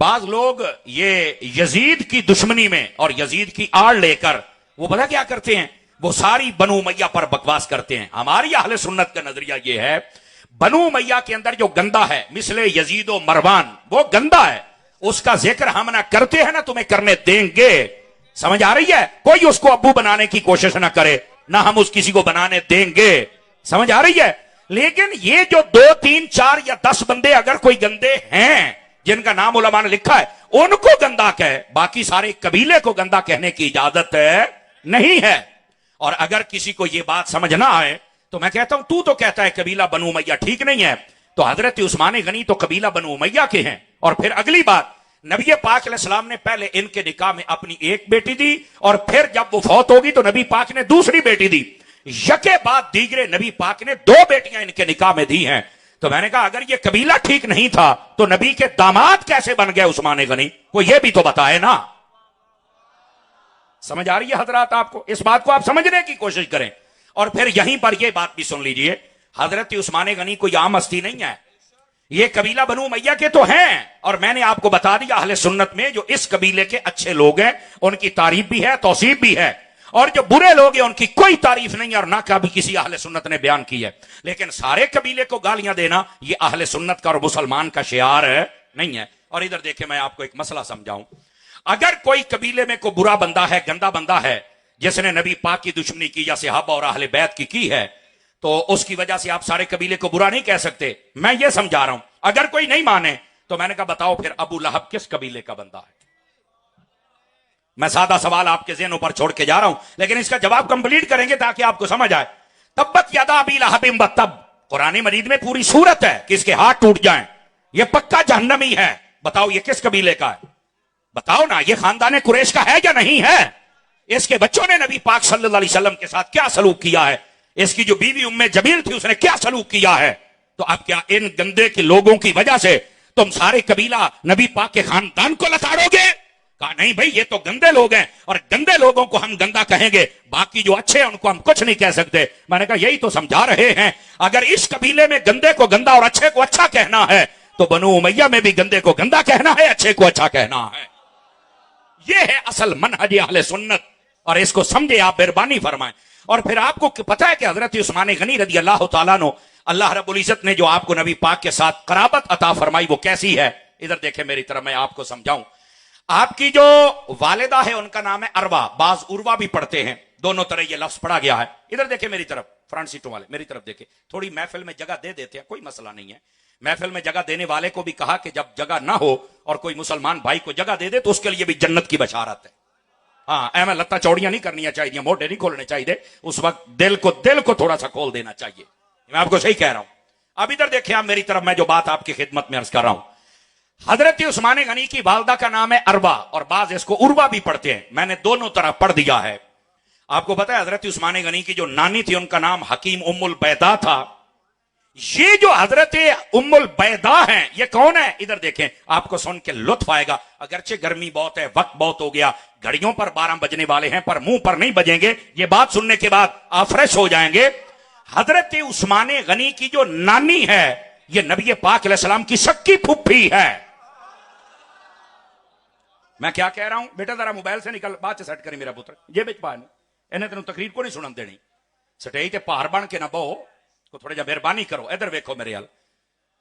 बाज लोग ये यजीद की दुश्मनी में और यजीद की आड़ लेकर वो पता क्या करते हैं, वो सारी बनु उमैया पर बकवास करते हैं। हमारी अहले सुन्नत का नजरिया ये है, बनु उमैया के अंदर जो गंदा है मिसले यजीद और मरवान, वो गंदा है, उसका जिक्र हम ना करते हैं ना तुम्हें करने देंगे। समझ आ रही है? कोई उसको अब्बू बनाने की कोशिश ना करे, ना हम उस किसी को बनाने देंगे। समझ आ रही है? लेकिन ये जो 2, 3, 4 या 10 बंदे अगर कोई गंदे हैं जिनका नाम उलमा ने लिखा है, उनको गंदा कहे, बाकी सारे कबीले को गंदा कहने की इजाजत नहीं है। और अगर किसी को यह बात समझ ना आए तो मैं कहता हूं, तू तो कहता है कबीला बनु उमैया ठीक नहीं है, तो हजरत उस्मान गनी तो कबीला बनु उमैया के हैं। और फिर अगली बात, नबी पाक अलैहिस्सलाम ने पहले इनके निकाह में अपनी एक बेटी दी और फिर जब वो फौत होगी तो नबी पाक ने दूसरी बेटी दी। यके बाद दीगरे नबी पाक ने 2 बेटियां इनके निकाह में दी हैं। तो मैंने कहा अगर ये कबीला ठीक नहीं था तो नबी के दामाद कैसे बन गए उस्मान गनी? कोई ये भी तो बताए ना। समझ आ रही है हजरात आपको? इस बात को आप समझने की कोशिश करें। और फिर यहीं पर यह बात भी सुन लीजिए, हजरत उस्मान गनी कोई आम हस्ती नहीं है, ये कबीला बनु उमैया के तो हैं। और मैंने आपको बता दिया अहले सुन्नत में जो इस कबीले के अच्छे लोग हैं उनकी तारीफ भी है, तौसीफ भी है, और जो बुरे लोग हैं उनकी कोई तारीफ नहीं है और ना कभी किसी अहले सुन्नत ने बयान की है। लेकिन सारे कबीले को गालियां देना ये अहले सुन्नत का और मुसलमान का शियार नहीं है। और इधर देखे मैं आपको एक मसला समझाऊं, अगर कोई कबीले में कोई बुरा बंदा है, गंदा बंदा है, जिसने नबी पाक की दुश्मनी की या सहाबा और अहले बैत की है, तो उसकी वजह से आप सारे कबीले को बुरा नहीं कह सकते। मैं ये समझा रहा हूं, अगर कोई नहीं माने तो मैंने कहा बताओ फिर अबू लहब किस कबीले का बंदा है? मैं सादा सवाल आपके ज़हनों पर छोड़ के जा रहा हूं, लेकिन इसका जवाब कंप्लीट करेंगे ताकि आपको समझ आए। तब्बत यदा अबी लहबिन व तब, कुरान मजीद में पूरी सूरत है कि इसके हाथ टूट जाएं, यह पक्का जहन्नमी है। बताओ ये किस कबीले का है? बताओ ना, ये खानदान कुरैश का है या नहीं है? इसके बच्चों ने नबी पाक सल्लल्लाहु अलैहि वसल्लम के साथ क्या सलूक किया है? इसकी जो बीवी उम्मे जमील थी उसने क्या सलूक किया है? तो अब क्या इन गंदे के लोगों की वजह से तुम सारे कबीला नबी पाक के खानदान को लताड़ोगे? कहा नहीं भाई, ये तो गंदे लोग हैं और गंदे लोगों को हम गंदा कहेंगे, बाकी जो अच्छे हैं उनको हम कुछ नहीं कह सकते। मैंने कहा यही तो समझा रहे हैं, अगर इस कबीले में गंदे को गंदा और अच्छे को अच्छा कहना है तो बनु उमैया में भी गंदे को गंदा कहना है, अच्छे को अच्छा कहना है। यह है असल मनहज अहले सुन्नत, और इसको समझे आप, मेहरबानी फरमाएं। और फिर आपको पता है कि हजरत उस्मान गनी रज़ी अल्लाह तआला अन्हु, अल्लाह रब्बुल इज्जत ने जो आपको नबी पाक के साथ कराबत अता फरमाई वो कैसी है? इधर देखें मेरी तरफ, मैं आपको समझाऊं। आपकी जो वालिदा है उनका नाम है अरवा, बाज उर्वा भी पढ़ते हैं, दोनों तरह ये लफ्ज पढ़ा गया है। इधर देखें मेरी तरफ, फ्रंट सीटों वाले मेरी तरफ देखें, थोड़ी महफिल में जगह दे देते हैं, कोई मसला नहीं है। महफिल में जगह देने वाले को भी कहा कि जब जगह ना हो और कोई मुसलमान भाई को जगह दे दे तो उसके लिए भी जन्नत की बशारत है। हाँ, ऐमें लत्ता चौड़ियां नहीं करनी चाहिए, मोटे नहीं खोलने चाहिए, उस वक्त दिल को थोड़ा सा खोल देना चाहिए। मैं आपको सही कह रहा हूं। अब इधर देखिए आप मेरी तरफ, मैं जो बात आपकी खिदमत में अर्ज कर रहा हूं, हजरत उस्मान गनी की वालदा का नाम है अरबा और बाज इसको उर्वा भी पढ़ते हैं, मैंने दोनों तरफ पढ़ दिया है। आपको पता है हजरत उस्मान गनी की जो नानी थी उनका नाम हकीम उम्मुल बैदा था। ये जो हजरत उम्मुल बैदा हैं, ये कौन है? इधर देखें, आपको सुन के लुत्फ आएगा। अगरचे गर्मी बहुत है, वक्त बहुत हो गया, घड़ियों पर 12 बजने वाले हैं, पर मुंह पर नहीं बजेंगे। ये बात सुनने के बाद आप फ्रेश हो जाएंगे। हजरत उस्मान गनी की जो नानी है ये नबी पाक अलैहिस्सलाम की सक्की फुफ्फी है। मैं क्या कह रहा हूं बेटा, जरा मोबाइल से निकल, बात से सेट करी मेरा पुत्र, ये बिच पा इन्हें तेन तकरीर को नहीं सुनन देनी, सटेई ते पहाड़ बन के ना बहो, को थोड़ा जा मेहरबानी करो। इधर देखो मेरे हाल,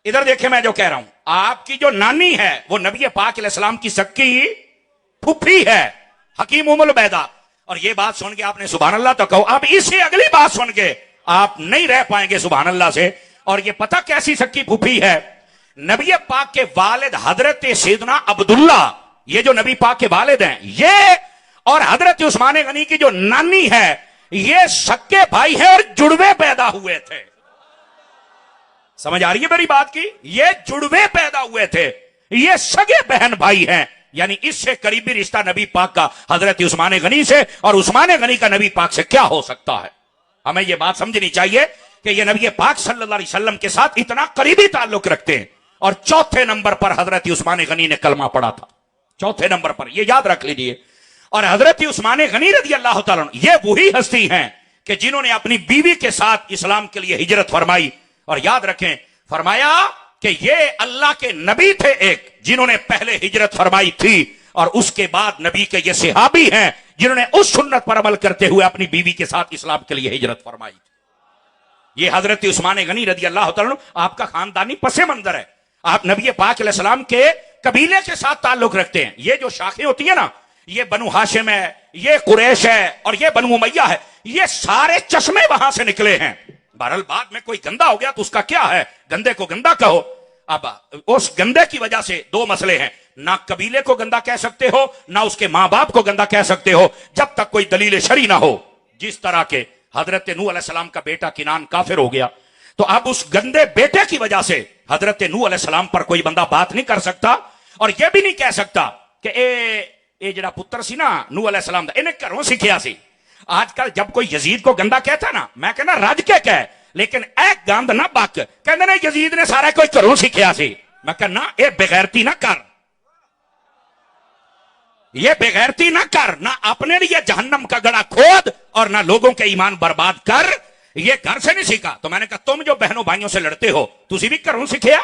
इधर देखे मैं जो कह रहा हूं, आपकी जो नानी है वो नबी पाक अलैहिस्सलाम की सक्की फुफ्फी है, हकीम उम्मुल बैदा। और ये बात सुन के आपने सुभान अल्लाह तो कहो। अब इससे अगली बात सुन के आप नहीं रह पाएंगे सुभान अल्लाह से। और ये पता कैसी सक्की फुफ्फी है? नबी पाक के वालिद हजरत सैयदना अब्दुल्ला, ये जो नबी पाक के वालिद हैं ये, और हजरत उस्मान गनी की जो नानी है ये सक्के भाई है और जुड़वे पैदा हुए थे। समझ आ रही है मेरी बात की? ये जुड़वे पैदा हुए थे, ये सगे बहन भाई हैं। यानी इससे करीबी रिश्ता नबी पाक का हजरत उस्मान गनी से और उस्मान गनी का नबी पाक से क्या हो सकता है? हमें यह बात समझनी चाहिए कि ये नबी पाक सल्लल्लाहु अलैहि वसल्लम के साथ इतना करीबी ताल्लुक रखते हैं। और चौथे नंबर पर हजरत उस्मान गनी ने कलमा पढ़ा था, चौथे नंबर पर, यह याद रख लीजिए। और हजरत उस्मान गनी रज़ी अल्लाह तआला अन्हु ये वही हस्ती हैं कि जिन्होंने अपनी बीवी के साथ इस्लाम के लिए हिजरत फरमाई। और याद रखें, फरमाया कि ये अल्लाह के नबी थे एक, जिन्होंने पहले हिजरत फरमाई थी, और उसके बाद नबी के ये सहाबी हैं जिन्होंने उस सुन्नत पर अमल करते हुए अपनी बीवी के साथ इस्लाम के लिए हिजरत फरमाई। ये हजरत उस्मान गनी रदी अल्लाह तआला अन्हु आपका खानदानी पसे मंजर है। आप नबी पाक अलैहिस्सलाम के कबीले के साथ ताल्लुक रखते हैं। ये जो शाखें होती है ना, ये बनु हाशिम है, ये कुरैश है और ये बनु उमैया है, ये सारे चश्मे वहां से निकले हैं। बहरहाल बाद में कोई गंदा हो गया तो उसका क्या है, गंदे को गंदा कहो। अब उस गंदे की वजह से दो मसले हैं, ना कबीले को गंदा कह सकते हो, ना उसके मां बाप को गंदा कह सकते हो, जब तक कोई दलील शरी ना हो। जिस तरह के हजरत नूह अलैहिस्सलाम का बेटा किनान काफिर हो गया, तो अब उस गंदे बेटे की वजह से हजरत नूह अलैहिस्सलाम पर कोई बंदा बात नहीं कर सकता, और यह भी नहीं कह सकता कि ए जरा पुत्र सी ना नूह अलैहिस्सलाम दा इन्हें घरों सीखिया सी। आजकल जब कोई यजीद को गंदा कहता ना, मैं कहना रज के कह, लेकिन ए गंद ना बक, कहते ना यजीद ने सारा कोई घरों सीखिया सी। मैं कहना ये बेगैरती ना कर, ये बेगैरती ना कर, ना अपने लिए जहन्नम का गड़ा खोद और ना लोगों के ईमान बर्बाद कर। ये घर से नहीं सीखा। तो मैंने कहा तुम जो बहनों भाइयों से लड़ते हो, तुसी भी घरों सीखिया।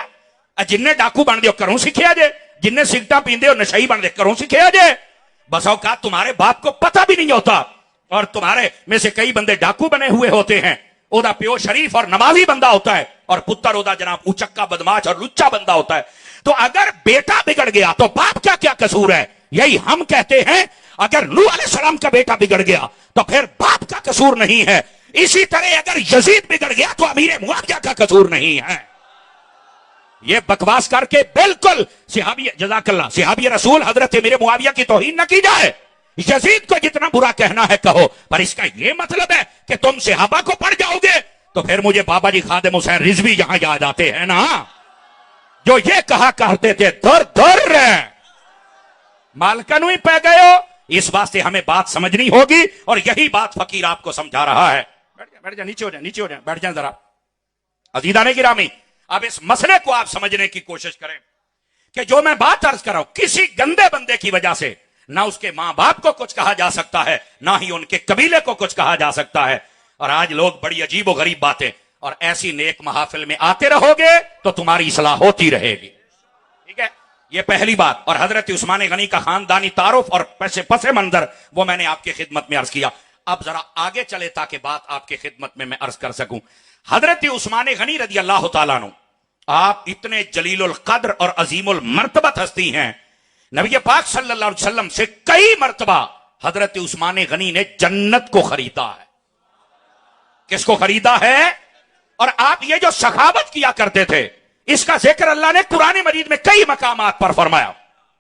जिन्ने डाकू बन दे घरों सीखिया जे, जिन्ने सिगटा पींदे हो नशई बन दे घरों सीखिया जे। बस औकात तुम्हारे बाप को पता भी नहीं होता, और तुम्हारे में से कई बंदे डाकू बने हुए होते हैं। ओदा प्यो शरीफ और नमाजी बंदा होता है, और पुत्र ओदा जनाब उचक्का बदमाश और लुच्चा बंदा होता है। तो अगर बेटा बिगड़ गया तो बाप का क्या कसूर है? यही हम कहते हैं, अगर नूह अलैहिस्सलाम का बेटा बिगड़ गया तो फिर बाप का कसूर नहीं है। इसी तरह अगर यजीद बिगड़ गया तो अमीर मुआविया का कसूर नहीं है। ये बकवास करके बिल्कुल सिहाबी जज़ाकल्लाह सिहाबी रसूल हजरत अमीर मुआविया की तौहीन न की जाए। यजीद को जितना बुरा कहना है कहो, पर इसका यह मतलब है कि तुम सहाबा को पढ़ जाओगे तो फिर मुझे बाबा जी खादिम हुसैन रिजवी यहां याद आते हैं ना, जो ये कहा करते थे दर दर मालकन ही पै गए हो। इस वास्ते हमें बात समझनी होगी, और यही बात फकीर आपको समझा रहा है। बैठ जा, नीचे हो जाए, नीचे हो जाए, बैठ जाए जरा। अजीदाने गिरामी, अब इस मसले को आप समझने की कोशिश करें कि जो मैं बात अर्ज कर रहा हूं, किसी गंदे बंदे की वजह से ना उसके मां बाप को कुछ कहा जा सकता है, ना ही उनके कबीले को कुछ कहा जा सकता है। और आज लोग बड़ी अजीब और गरीब बातें, और ऐसी नेक महाफिल में आते रहोगे तो तुम्हारी इस्लाह होती रहेगी। ठीक है, यह पहली बात। और हजरत उस्मान गनी का खानदानी तारुफ और पसे मंजर वो मैंने आपकी खिदमत में अर्ज किया। अब जरा आगे चले ताकि बात आपकी खिदमत में मैं अर्ज कर सकूं। हजरत उस्मान गनी रदी अल्लाह तआला अन्हु, आप इतने जलीलुल कद्र और अजीमुल मर्तबत हस्ती हैं। नबी पाक सल्लल्लाहु अलैहि वसल्लम से कई मर्तबा हजरत उस्मान गनी ने जन्नत को खरीदा है। किसको खरीदा है? और आप ये जो सखावत किया करते थे, इसका जिक्र अल्लाह ने कुरान मजीद में कई मकामात पर फरमाया।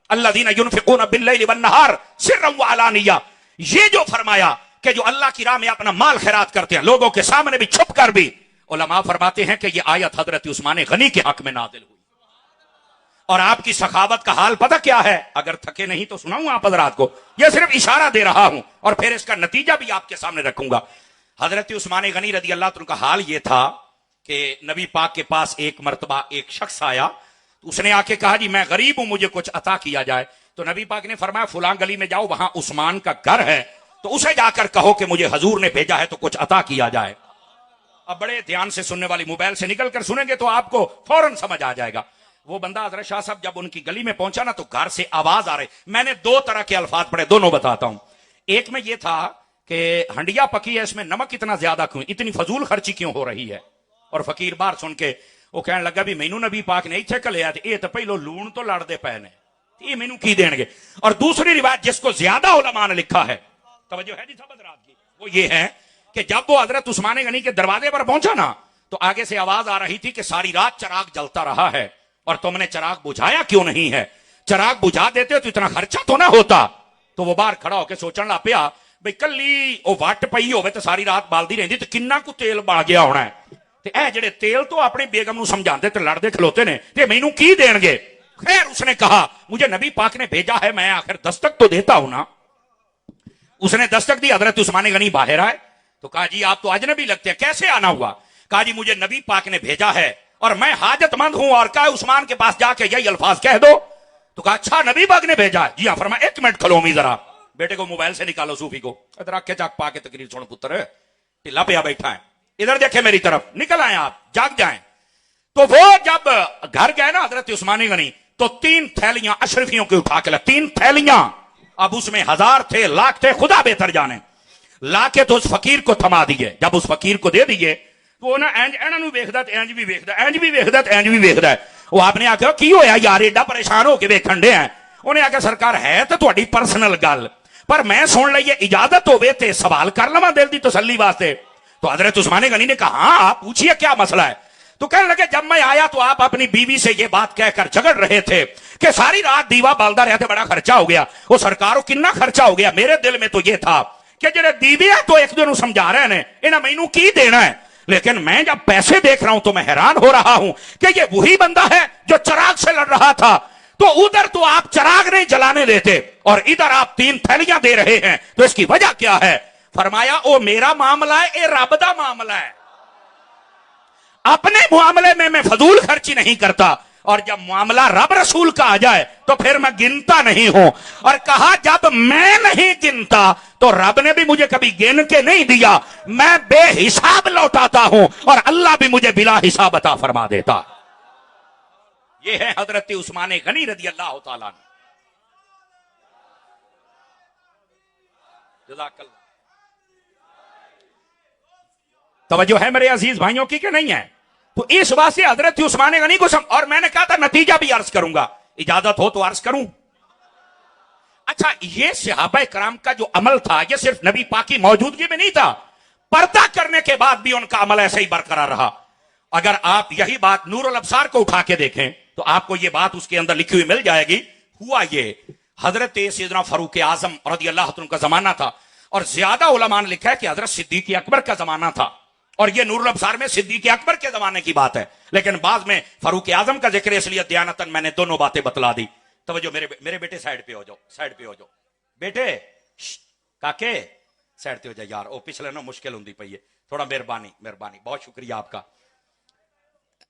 अल्लज़ीना युनफ़िक़ूना बिल्लैलि वन्नहार सिर्रन व अलानिया, ये जो फरमाया कि जो अल्लाह की राह में अपना माल खैरात करते हैं, लोगों के सामने भी छुप कर भी, उलमा फरमाते हैं कि यह आयत हजरत उस्मान गनी के हक में नाज़िल हुई। और आपकी सखावत का हाल पता क्या है? अगर थके नहीं तो सुनाऊं आप हजरात को, यह सिर्फ इशारा दे रहा हूं और फिर इसका नतीजा भी आपके सामने रखूंगा। हजरत उस्मान गनी रदी अल्लाह तआला का हाल यह था कि नबी पाक के पास एक मर्तबा एक शख्स आया, तो उसने आके कहा जी मैं गरीब हूं, मुझे कुछ अता किया जाए। तो नबी पाक ने फरमाया फुलां गली में जाओ, वहां उस्मान का घर है, तो उसे जाकर कहो कि मुझे हजूर ने भेजा है तो कुछ अता किया जाए। अब बड़े ध्यान से सुनने वाली, मोबाइल से निकल कर सुनेंगे तो आपको फौरन समझ आ जाएगा। वो बंदा हजरत शाह साहब जब उनकी गली में पहुंचा ना, तो घर से आवाज आ रही। मैंने दो तरह के अल्फाज पढ़े, दोनों बताता हूं। एक में यह था कि हंडिया पकी है, इसमें नमक इतना ज्यादा क्यों, इतनी फजूल खर्ची क्यों हो रही है। और फकीर बाहर सुन के वो कहने लगा भी मैनू नबी पाक ने इत्थे घलिया, ये तो पहलो लूण तो लड़ते पे ने, ये मैनू की देंगे। और दूसरी रिवायत जिसको ज्यादा उलमा ने लिखा है, तवज्जो है जी सब हजरात की, वो ये है कि जब वो हजरत उस्मान गनी के दरवाजे पर पहुंचा ना, तो आगे से आवाज आ रही थी कि सारी रात चराग जलता रहा है और तुमने चराग बुझाया क्यों नहीं है? चराग बुझा देते तो इतना खर्चा तो ना होता। तो वो बाहर खड़ा होकर सोचने लग पिया भाई कली वो वट पई होवे तो सारी रात बालदी रहिंदी तो किन्ना कु तेल बल गया होना है। ते ए जेड़े तेल तो अपनी बेगम नूं समझाते ते लड़ते खलोते ने, ते मैनू की देणगे? खैर उसने कहा मुझे नबी पाक ने भेजा है, मैं आखिर दस्तक तो देता हूं ना। उसने दस्तक दी, हजरत उस्मान गनी बाहर आए। तो कहा जी आप तो अजनबी लगते हैं, कैसे आना हुआ? कहा जी मुझे नबी पाक ने भेजा है और मैं हाजतमंद हूं, और कहा उस्मान के पास जाके यही अल्फाज कह दो। तो कहा अच्छा नबी पाक ने भेजा है? जी हाँ। फरमाया एक मिनट खलो मी जरा, बेटे को मोबाइल से निकालो, सूफी को इधर आके चाक पाके तकरीर सुन पुत्र, टिल्ला पिया बैठा है, इधर देखे मेरी तरफ, निकल आए आप, जाग जाएं। तो वो जब घर गए ना हजरत उस्मान गनी, तो 3 थैलियां अशरफियों की उठा के ला, 3 थैलियां। अब उसमें 1000 थे, लाख थे, खुदा बेहतर जाने। लाके तो उस फकीर को थमा दिए। जब उस फकीर को दे दिए तो ना इंज एना नूं वेखदा ते इंज भी वेखदा, इंज भी वेखदा ते इंज भी वेखदा। वो आपने आख्या की होया यार, एडा परेशान होके वेखण दे हैं। उन्हें आख्या सरकार है तो तुहाडी पर्सनल गल, पर मैं सुन लईए इजाजत होवे ते सवाल कर लवां दिल दी तसल्ली वास्ते। तो हजरत उस्मान गनी ने कहा हाँ आप पूछिए क्या मसला है। तो कहने लगे जब मैं आया तो आप अपनी बीवी से ये बात कहकर झगड़ रहे थे कि सारी रात दीवा बालदा रहते, बड़ा खर्चा हो गया। वो सरकारों कितना खर्चा हो गया। मेरे दिल में तो ये था कि जेडे दीवे है तो एक दूसरे समझा रहे हैं, इन्हें मैनू की देना है। लेकिन मैं जब पैसे देख रहा हूं तो मैं हैरान हो रहा हूं कि ये वही बंदा है जो चिराग से लड़ रहा था। तो उधर तो आप चिराग नहीं जलाने देते और इधर आप 3 थैलियां दे रहे हैं, तो इसकी वजह क्या है। फरमाया ओ मेरा मामला है, ये रब दा मामला है। अपने मामले में मैं फजूल खर्ची नहीं करता, और जब मामला रब रसूल का आ जाए तो फिर मैं गिनता नहीं हूं। और कहा जब मैं नहीं गिनता तो रब ने भी मुझे कभी गिन के नहीं दिया, मैं बेहिसाब लौटाता हूं और अल्लाह भी मुझे बिला हिसाब अता फरमा देता। ये है हजरत उस्मान गनी रदी अल्लाह तआला। जज़ाकल्लाह। तवज्जो है मेरे अजीज भाइयों की कि नहीं है। तो इस वास्ते हजरत उस्मान गनी को और मैंने कहा था नतीजा भी अर्ज करूंगा, इजाजत हो तो अर्ज करूं। अच्छा, ये सहाबा कराम का जो अमल था ये सिर्फ नबी पाक की मौजूदगी में नहीं था, पर्दा करने के बाद भी उनका अमल ऐसे ही बरकरार रहा। अगर आप यही बात नूरुल अब्सार को उठा के देखें तो आपको ये बात उसके अंदर लिखी हुई मिल जाएगी। हुआ ये हजरत सैयदना फारूक आजम रज़ी अल्लाह अन्हु का जमाना था, और ज्यादा उलमा ने लिखा है कि हजरत सिद्दीक अकबर का जमाना था, और ये नूरुल अब्सार में सिद्दीक अकबर के जमाने की बात है। लेकिन बाद में फारूक आजम का जिक्र, इसलिए दयानतन मैंने दोनों बातें बतला दी। तो जो मेरे बेटे साइड पे हो जाओ, साइड पे हो जाओ बेटे, काके साइड पे हो जाओ यार, वो पिछले ना मुश्किल होंगी पई है, थोड़ा मेहरबानी मेहरबानी, बहुत शुक्रिया आपका।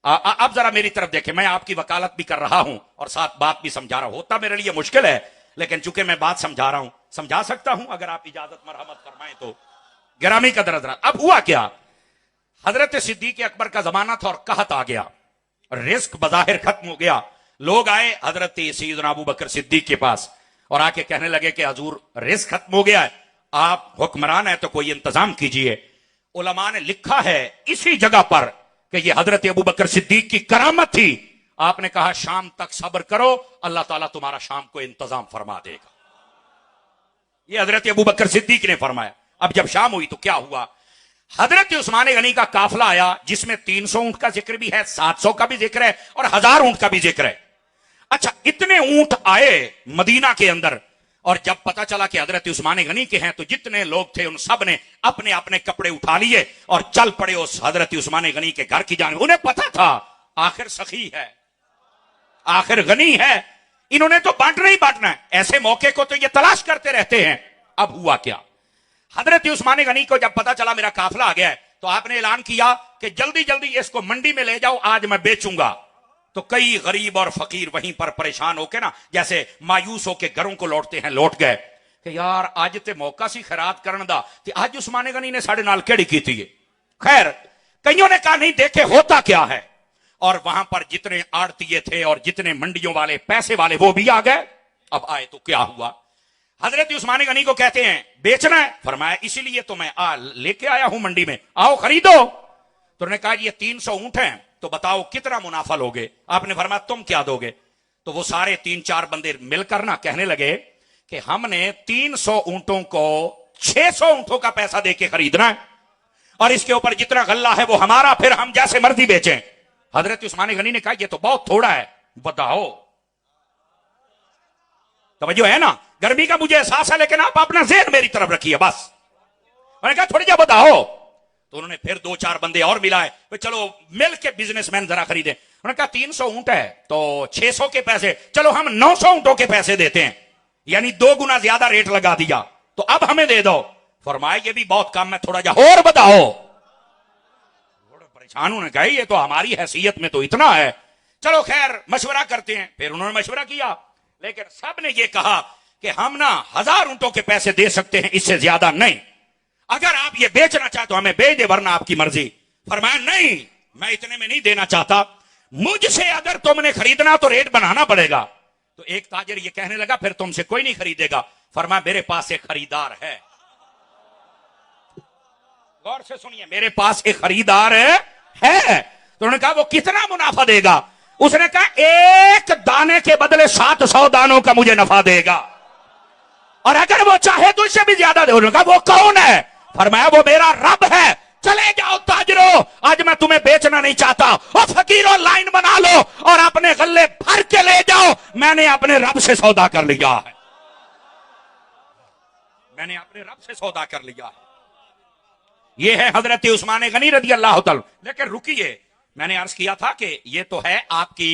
अब जरा मेरी तरफ देखें, मैं आपकी वकालत भी कर रहा हूं और साथ बात भी समझा रहा हूं। होता मेरे लिए मुश्किल है, लेकिन चूंकि मैं बात समझा रहा हूं, समझा सकता हूं, अगर आप इजाजत मरहमत फरमाएं तो। गिरामी का दरजरा। अब हुआ क्या, हजरत सिद्दीक अकबर का जमाना था और कहत आ गया, रिस्क बजाहिर खत्म हो गया। लोग आए हजरत सैयदना अबू बकर सिद्दीक के पास और आके कहने लगे कि हजूर रिस्क खत्म हो गया है, आप हुक्मरान है तो कोई इंतजाम कीजिए। उलमा ने लिखा है इसी जगह पर कि यह हजरत अबू बकर सिद्दीक की करामत थी। आपने कहा शाम तक सब्र करो, अल्लाह ताला तुम्हारा शाम को इंतजाम फरमा देगा। यह हजरत अबू बकर सिद्दीक ने फरमाया। अब जब शाम हुई तो क्या हुआ, हजरत उस्मान गनी का काफिला आया जिसमें 300 ऊंट का जिक्र भी है, 700 का भी जिक्र है और 1000 ऊंट का भी जिक्र है। अच्छा, इतने ऊंट आए मदीना के अंदर, और जब पता चला कि हजरत उस्मान गनी के हैं तो जितने लोग थे उन सब ने अपने अपने कपड़े उठा लिए और चल पड़े उस हजरत उस्मान गनी के घर की जानिब। उन्हें पता था आखिर सखी है, आखिर गनी है, इन्होंने तो बांटना ही बांटना है, ऐसे मौके को तो ये तलाश करते रहते हैं। अब हुआ क्या, हजरत उस्मान गनी को जब पता चला मेरा काफिला आ गया है तो आपने ऐलान किया कि जल्दी जल्दी इसको मंडी में ले जाओ, आज मैं बेचूंगा। तो कई गरीब और फकीर वहीं पर परेशान होके ना, जैसे मायूस होके घरों को लौटते हैं, लौट गए कि यार आज ते मौका सी खैरात करन दा, ते आज उस्मान गनी ने साढ़े नाल केड़ी कीती है। खैर, कईयों ने कहा नहीं देखे होता क्या है, और वहां पर जितने आड़तीये थे और जितने मंडियों वाले पैसे वाले वो भी आ गए। अब आए तो क्या हुआ, हजरत उस्मान गनी को कहते हैं बेचना है। फरमाया इसीलिए तो मैं लेके आया हूं मंडी में, आओ खरीदो। तो उन्होंने कहा ये 300 ऊंट हैं, तो बताओ कितना मुनाफा लोगे। आपने फरमाया तुम क्या दोगे। तो वो सारे 3-4 बंदे मिलकर ना कहने लगे कि हमने 300 ऊंटों को 600 ऊंटों का पैसा देके खरीदना है, और इसके ऊपर जितना गल्ला है वो हमारा, फिर हम जैसे मर्जी बेचें। हजरत उस्मान गनी ने कहा ये तो बहुत थोड़ा है, बताओ। तवज्जो है ना, गर्मी का मुझे एहसास है, लेकिन आप अपना ज़हन मेरी तरफ रखिए बस। मैंने कहा थोड़ी क्या बताओ। तो उन्होंने फिर 2-4 बंदे और मिलाए, तो चलो मिल के बिजनेसमैन जरा खरीदे। उन्होंने कहा 300 ऊंट है तो 600 के पैसे, चलो हम 900 ऊंटों के पैसे देते हैं, यानी 2 गुना ज्यादा रेट लगा दिया, तो अब हमें दे दो। फरमाया ये भी बहुत कम है, थोड़ा जा और बताओ। परेशान होने कहा ये तो हमारी हैसियत में तो इतना है, चलो खैर मशवरा करते हैं। फिर उन्होंने मशवरा किया, लेकिन सब ने यह कहा कि हम ना 1000 ऊंटों के पैसे दे सकते हैं, इससे ज्यादा नहीं। अगर आप ये बेचना चाहते हो हमें बेच दे, वरना आपकी मर्जी। फरमाया नहीं, मैं इतने में नहीं देना चाहता, मुझसे अगर तुमने खरीदना तो रेट बनाना पड़ेगा। तो एक ताजिर ये कहने लगा फिर तुमसे कोई नहीं खरीदेगा। फरमाया मेरे पास एक खरीदार है। गौर से सुनिए, मेरे पास एक खरीदार है। तो उन्होंने कहा वो कितना मुनाफा देगा? उसने कहा एक दाने के बदले 700 दानों का मुझे नफा देगा, और अगर वो चाहे तो इससे भी ज्यादा दे। उन्होंने कहा वो कौन है? फरमाया वो मेरा रब है। चले जाओ ताजरों, आज मैं तुम्हें बेचना नहीं चाहता, और फकीरों लाइन बना लो और अपने गल्ले भर के ले जाओ, मैंने अपने रब से सौदा कर लिया है। मैंने अपने रब से सौदा कर लिया है। यह है हजरत उस्मान गनी रदी अल्लाह तआला। लेकिन रुकिए, मैंने अर्ज किया था कि यह तो है आपकी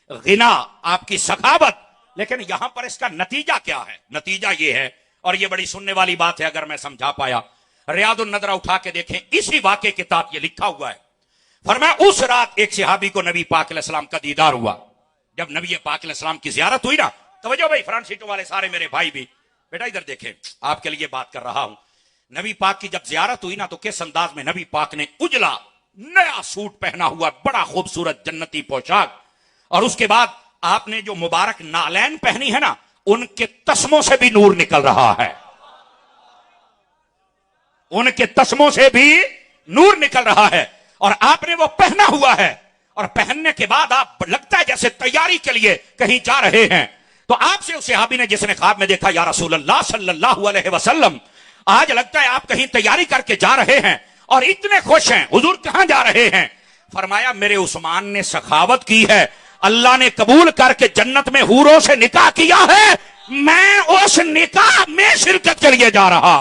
गिना, आपकी सखावत, लेकिन यहां पर इसका नतीजा क्या है? नतीजा यह है, और यह बड़ी सुनने वाली बात है अगर मैं समझा पाया। रियादुन नदरा उठा के देखें, इसी वाक़े किताब ये लिखा हुआ है। फरमाया उस रात एक सहाबी को नबी पाक अलैहि सलाम का दीदार हुआ। जब नबी पाक अलैहि सलाम की जियारत हुई ना, तवज्जो भाई, फ्रंट सीटों वाले सारे मेरे भाई भी, बेटा इधर देखें, आपके लिए बात कर रहा हूं। नबी पाक की जब जियारत हुई ना, तो किस अंदाज में नबी पाक ने उजला नया सूट पहना हुआ, बड़ा खूबसूरत जन्नती पोशाक, और उसके बाद आपने जो मुबारक नालैन पहनी है ना, उनके तस्मों से भी नूर निकल रहा है। उनके तस्मों से भी नूर निकल रहा है, और आपने वो पहना हुआ है, और पहनने के बाद आप लगता है जैसे तैयारी के लिए कहीं जा रहे हैं। तो आपसे उस सहाबी ने जिसने ख्वाब में देखा, या रसूल अल्लाह सल्लल्लाहु अलैहि वसल्लम, आज लगता है आप कहीं तैयारी करके जा रहे हैं और इतने खुश हैं, हुजूर कहां जा रहे हैं? फरमाया मेरे उस्मान ने सखावत की है, अल्लाह ने कबूल करके जन्नत में हूरों से निकाह किया है, मैं उस निकाह में शिरकत के लिए जा रहा।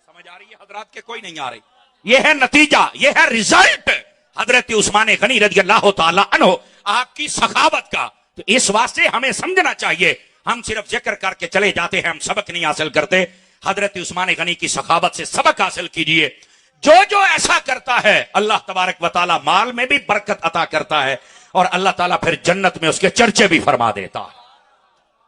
समझ आ रही है हजरात के? कोई नहीं आ रही? यह है नतीजा, यह है रिजल्ट हजरत उस्मान गनी रज़ी अल्लाह तआला अन्हु आपकी सखावत का। तो इस वास्ते हमें समझना चाहिए, हम सिर्फ जिक्र करके चले जाते हैं, हम सबक नहीं हासिल करते। हजरत उस्मान गनी की सखावत से सबक हासिल कीजिए। जो जो ऐसा करता है अल्लाह तबारक व तआला माल में भी बरकत अता करता है, और अल्लाह ताला फिर जन्नत में उसके चर्चे भी फरमा देता है।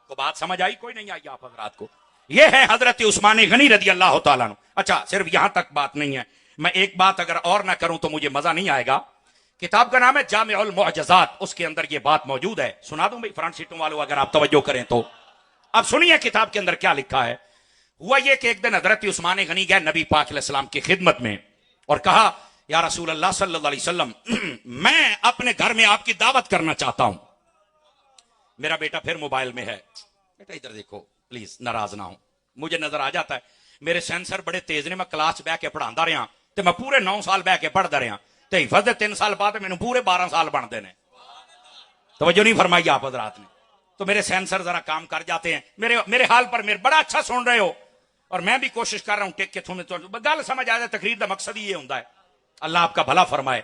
तो बात समझ आई? कोई नहीं आई आप हजरात को? यह है हजरत उस्मान गनी रज़ी अल्लाह तआला अन्हु। अच्छा, सिर्फ यहां तक बात नहीं है, मैं एक बात अगर और ना करूं तो मुझे मजा नहीं आएगा। किताब का नाम है जामिउल मुअज्जज़ात, उसके अंदर यह बात मौजूद है। सुना दूं भाई फ्रंट सीटों वालों, अगर आप तवज्जो करें तो। अब सुनिए किताब के अंदर क्या लिखा है। हुआ यह कि एक दिन हजरत उस्मान गनी गए नबी पाक अलैहिस्सलाम की खिदमत में और कहा, या रसूल अल्लाह सल्लल्लाहु अलैहि वसल्लम, मैं अपने घर में आपकी दावत करना चाहता हूं। मेरा बेटा फिर मोबाइल में है, बेटा इधर देखो प्लीज, नाराज ना हो, मुझे नजर आ जाता है, मेरे सेंसर बड़े तेज ने, मैं क्लास बह के पढ़ाता रहा, तो मैं पूरे 9 साल बह के पढ़ता रहा, तो हिफज 3 साल बाद मैंने पूरे 12 साल बनते ने। तवज्जो नहीं फरमाई आप हजरात ने? तो मेरे सेंसर जरा काम कर जाते हैं, मेरे हाल पर मेरे बड़ा अच्छा सुन रहे हो, और मैं भी कोशिश कर रहा हूं टेक के तुम्हें तो गल समझ आ जाए। तकरीर का मकसद ही ये होता है, अल्लाह आपका भला फरमाए,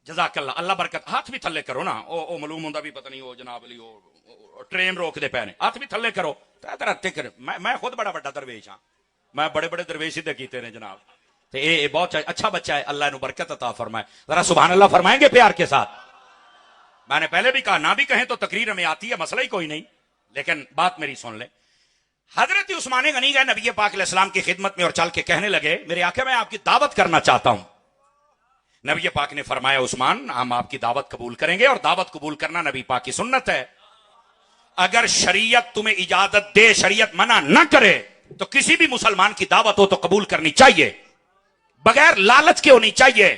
जज़ाकल्लाह, अल्लाह बरकत। हाथ भी थल्ले करो ना, ओ मालूम होंदा भी पता नहीं, ओ जनाब अली ओ ट्रेन रोकते पे ने, हाथ भी थल्ले करो। मैं खुद बड़ा बड़ा दरवेश हाँ, मैं बड़े बड़े दरवेश ही कीते ने जनाब। तो ये बहुत अच्छा बच्चा है, अल्लाह ने बरकत अता फरमाए। जरा सुभान अल्लाह फरमाएंगे प्यार के साथ? मैंने पहले भी कहा, ना भी कहें तो तकरीर में आती है, मसला ही कोई नहीं, लेकिन बात मेरी सुन ले। हजरत उस्मान गनी गए नबी पाक अलैहिस्सलाम की खिदमत में और चल के कहने लगे, मेरे आका मैं आपकी दावत करना चाहता हूं। नबी पाक ने फरमाया, उस्मान हम आपकी दावत कबूल करेंगे, और दावत कबूल करना नबी पाक की सुन्नत है। अगर शरीयत तुम्हें इजाजत दे, शरीयत मना न करे, तो किसी भी मुसलमान की दावत हो तो कबूल करनी चाहिए, बगैर लालच के होनी चाहिए।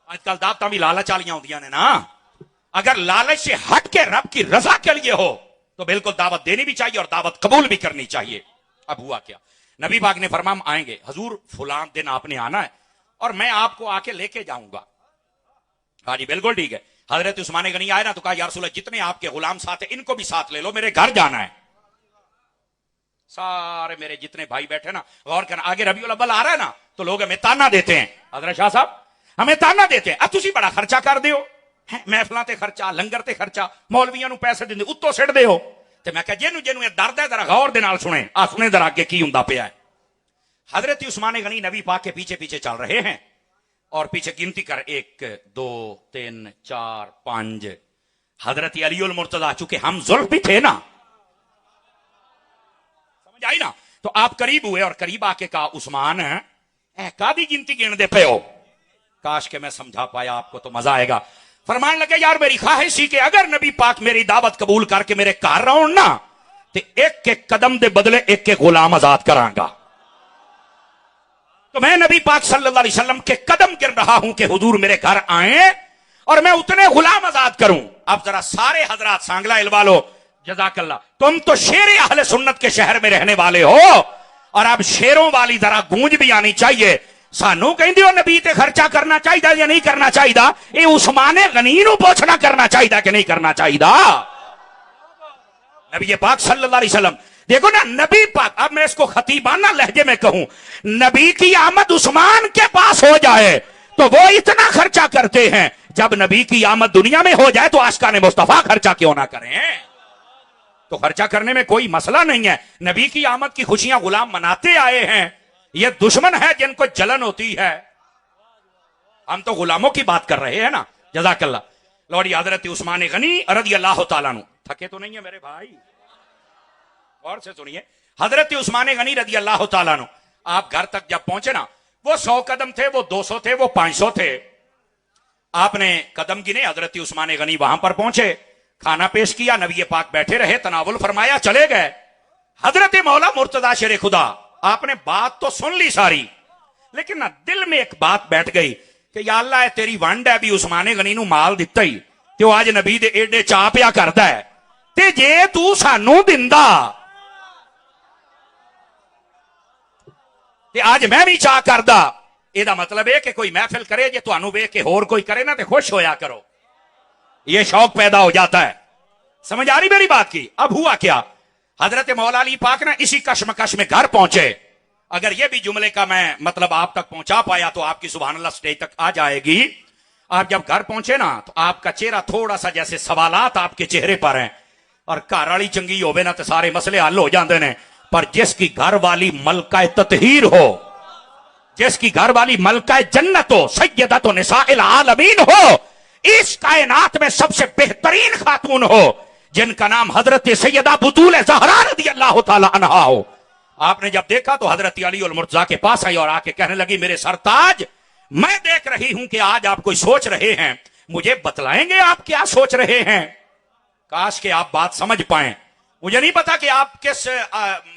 आजकल दावतां भी लालच वालियां होंदियां ने ना, अगर लालच से हट के रब की रजा के लिए हो तो बिल्कुल दावत देनी भी चाहिए और दावत कबूल भी करनी चाहिए। अब हुआ क्या, नबी पाक ने फरमाया आएंगे, हजूर फुलान दिन आपने आना है और मैं आपको आके लेके जाऊंगा। हाँ जी बिल्कुल ठीक है। हजरत उस्मान गनी आए ना, तो कहा या रसूल अल्लाह, जितने आपके गुलाम साथ है इनको भी साथ ले लो, मेरे घर जाना है। सारे मेरे जितने भाई बैठे ना, गौर करना, आगे रबीउल अव्वल आ रहा है ना, तो लोग हमें ताना देते हैं, हजरत शाह साहब हमें ताना देते हैं, अब तुसी बड़ा खर्चा कर दे हो, महफिलों ते खर्चा, लंगर ते खर्चा, मौलवियों नूं पैसे दिंदे उत्तों सिट दे हो। ते मैं कहा जिन्हों जिन्हों दर्द है जरा गौर दे नाल सुने, आ सुने जरा अगे की हुंदा पिया है। हजरत उस्मान गनी नबी पाक के पीछे पीछे चल रहे हैं और पीछे गिनती कर 1 2 3 4 5। हजरत अलीउल मुर्तजा, चूंकि हम जुल्फ भी थे ना, समझ आई ना, तो आप करीब हुए और करीब आके कहा, उस्मान कादी गिनती गिन दे पे हो? काश के मैं समझा पाया आपको तो मजा आएगा। फरमान लगे यार मेरी ख्वाहिश ही कि अगर नबी पाक मेरी दावत कबूल करके मेरे घर रहो ना तो एक एक कदम के बदले एक एक गुलाम आजाद करांगा। तो मैं नबी पाक सल्लल्लाहु अलैहि वसल्लम के कदम गिर रहा हूं कि हुजूर मेरे घर आए और मैं उतने गुलाम आजाद करूं। अब जरा सारे हजरात सांगला इलवा लो, जज़ाकल्लाह। तुम तो शेर अहले सुन्नत के शहर में रहने वाले हो और अब शेरों वाली जरा गूंज भी आनी चाहिए। सानू कहंदे हो नबी ते खर्चा करना चाहिए या नहीं करना चाहिए? ये उस्माने गनी नू पूछना करना चाहिए कि नहीं करना चाहिए? नबी पाक सल्लल्लाहु अलैहि वसल्लम देखो ना, नबी पाक, अब मैं इसको खतीबाना लहजे में कहूं, नबी की आमद उस्मान के पास हो जाए तो वो इतना खर्चा करते हैं, जब नबी की आमद दुनिया में हो जाए तो आशिकाने मुस्तफा खर्चा क्यों ना करें? तो खर्चा करने में कोई मसला नहीं है। नबी की आमद की खुशियां गुलाम मनाते आए हैं। ये दुश्मन है जिनको जलन होती है। हम तो गुलामों की बात कर रहे हैं ना। जज़ाकल्लाह। लौड़ी हजरत उस्मान गनी रज़ी अल्लाह तआला अन्हु, थके तो नहीं है मेरे भाई, और से सुनिए। हजरत उस्मान गनी रज़ी अल्लाह तआला अन्हु, आप घर तक जब पहुंचे ना, वो 100 कदम थे, वो 200 थे, वो 500 थे। आपने कदम गिने, हजरत उस्मान गनी वहां पर पहुंचे, खाना पेश किया, नबी पाक बैठे रहे, तनावुल फरमाया, चले गए। हजरत मौला मुर्तजा शेर खुदा, आपने बात तो सुन ली सारी, लेकिन ना दिल में एक बात बैठ गई कि या अल्लाह तेरी वंड है भी उस्माने गनी नू माल दिता ही ते आज नबी दे एडे चा पिया करदा है, ते जे तू सानू दिंदा ते आज मैं भी चा करदा। एदा मतलब है कि कोई महफिल करे जे तुहानू वेख के होर कोई करे ना ते खुश होया करो, ये शौक पैदा हो जाता है। समझ आ रही मेरी बात की? अब हुआ क्या, हजरत मौला अली पाक ना इसी कश्मकश में घर पहुंचे। अगर ये भी जुमले का मैं मतलब आप तक पहुंचा पाया तो आपकी सुभान अल्लाह स्टेज तक आ जाएगी। आप जब घर पहुंचे ना तो आपका चेहरा थोड़ा सा जैसे सवालात आपके चेहरे पर हैं, और घर वाली चंगी होवे ना तो सारे मसले हल हो जाते हैं, पर जिसकी घर वाली मलका ततहीर हो, जिसकी घर वाली मलका जन्नत हो, सैयदतु निसाइल आलमीन हो, इस कायनात में सबसे बेहतरीन खातून हो, जिनका नाम हजरत सैयदा बुतूल ज़हरा रज़ी अल्लाह तआला अन्हा हो। आपने जब देखा तो हजरत अली और मुर्तजा के पास आई और आके कहने लगी, मेरे सरताज, मैं देख रही हूं कि आज आप कोई सोच रहे हैं, मुझे बतलाएंगे आप क्या सोच रहे हैं? काश के आप बात समझ पाए। मुझे नहीं पता कि आप किस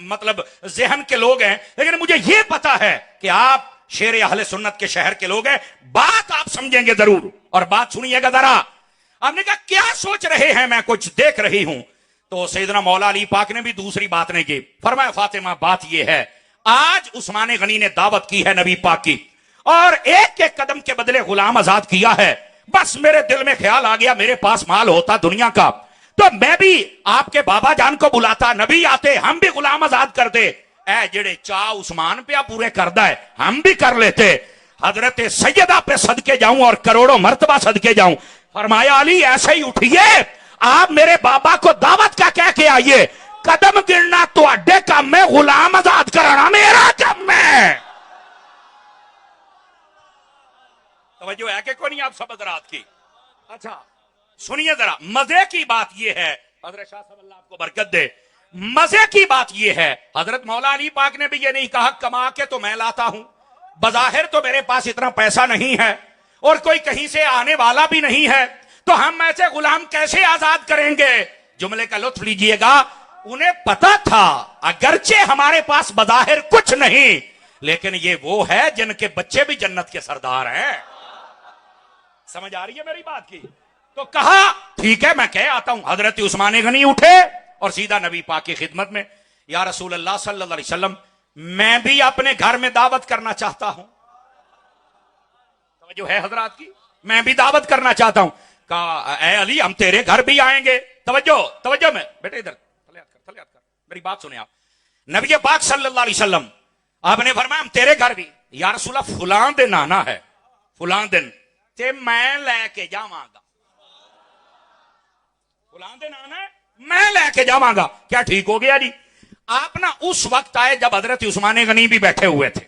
मतलब जहन के लोग हैं, लेकिन मुझे यह पता है कि आप शेर अहले सुन्नत के शहर के लोग हैं। बात आप समझेंगे जरूर, और बात सुनिएगा जरा। आपने कहा क्या सोच रहे हैं? मैं कुछ देख रही हूं। तो सैयदना मौला अली पाक ने भी दूसरी बात नहीं की। फरमाया, फातिमा, बात यह है, आज उस्मान गनी ने दावत की है नबी पाक की, और एक एक कदम के बदले गुलाम आजाद किया है। बस मेरे दिल में ख्याल आ गया, मेरे पास माल होता दुनिया का तो मैं भी आपके बाबा जान को बुलाता, नबी आते, हम भी गुलाम आजाद करते। ऐ जेड़े चा उस्मान पे पूरे करदा है, हम भी कर लेते। हजरत सैयदा पे सदके जाऊं और करोड़ों मर्तबा सदके जाऊं। फरमाया, अली ऐसे ही उठिए, आप मेरे बाबा को दावत का कह के आइए। कदम गिरना तो अड्डे काम में, गुलाम आजाद कराना मेरा काम है। तवज्जो है कि कोई नहीं आप सब हजरात की? अच्छा सुनिए जरा, मजे की बात यह है, हजरत शाह साहब अल्लाह आपको बरकत दे, मजे की बात यह है, हजरत मौला अली पाक ने भी ये नहीं कहा कमा के तो मैं लाता हूं, बजाहिर तो मेरे पास इतना पैसा नहीं है और कोई कहीं से आने वाला भी नहीं है, तो हम ऐसे गुलाम कैसे आजाद करेंगे? जुमले का लुत्फ लीजिएगा। उन्हें पता था अगरचे हमारे पास बजाहिर कुछ नहीं, लेकिन ये वो है जिनके बच्चे भी जन्नत के सरदार हैं। समझ आ रही है मेरी बात की? तो कहा ठीक है मैं कह आता हूं। हजरत उस्मान गनी उठे और सीधा नबी पाक की खिदमत में, या रसूल अल्लाह सल्लल्लाहु अलैहि वसल्लम, मैं भी अपने घर में दावत करना चाहता हूं। जो है हजरात की, मैं भी दावत करना चाहता हूं। कहा, ए अली, हम तेरे घर भी आएंगे। तवज्जो तवज्जो में बेटे, इधर थले हाथ कर, मेरी बात सुने आप। नबी पाक सल्लल्लाहु अलैहि वसल्लम आपने फरमाया, हम तेरे घर भी, या रसूला फुलां दिन आना है, फुलां दिन ते मैं लेके जावांगा, फुलां दिन आना है, मैं लेके जावांगा। क्या ठीक हो गया जी? आप ना उस वक्त आए जब हजरत उस्मान गनी भी बैठे हुए थे।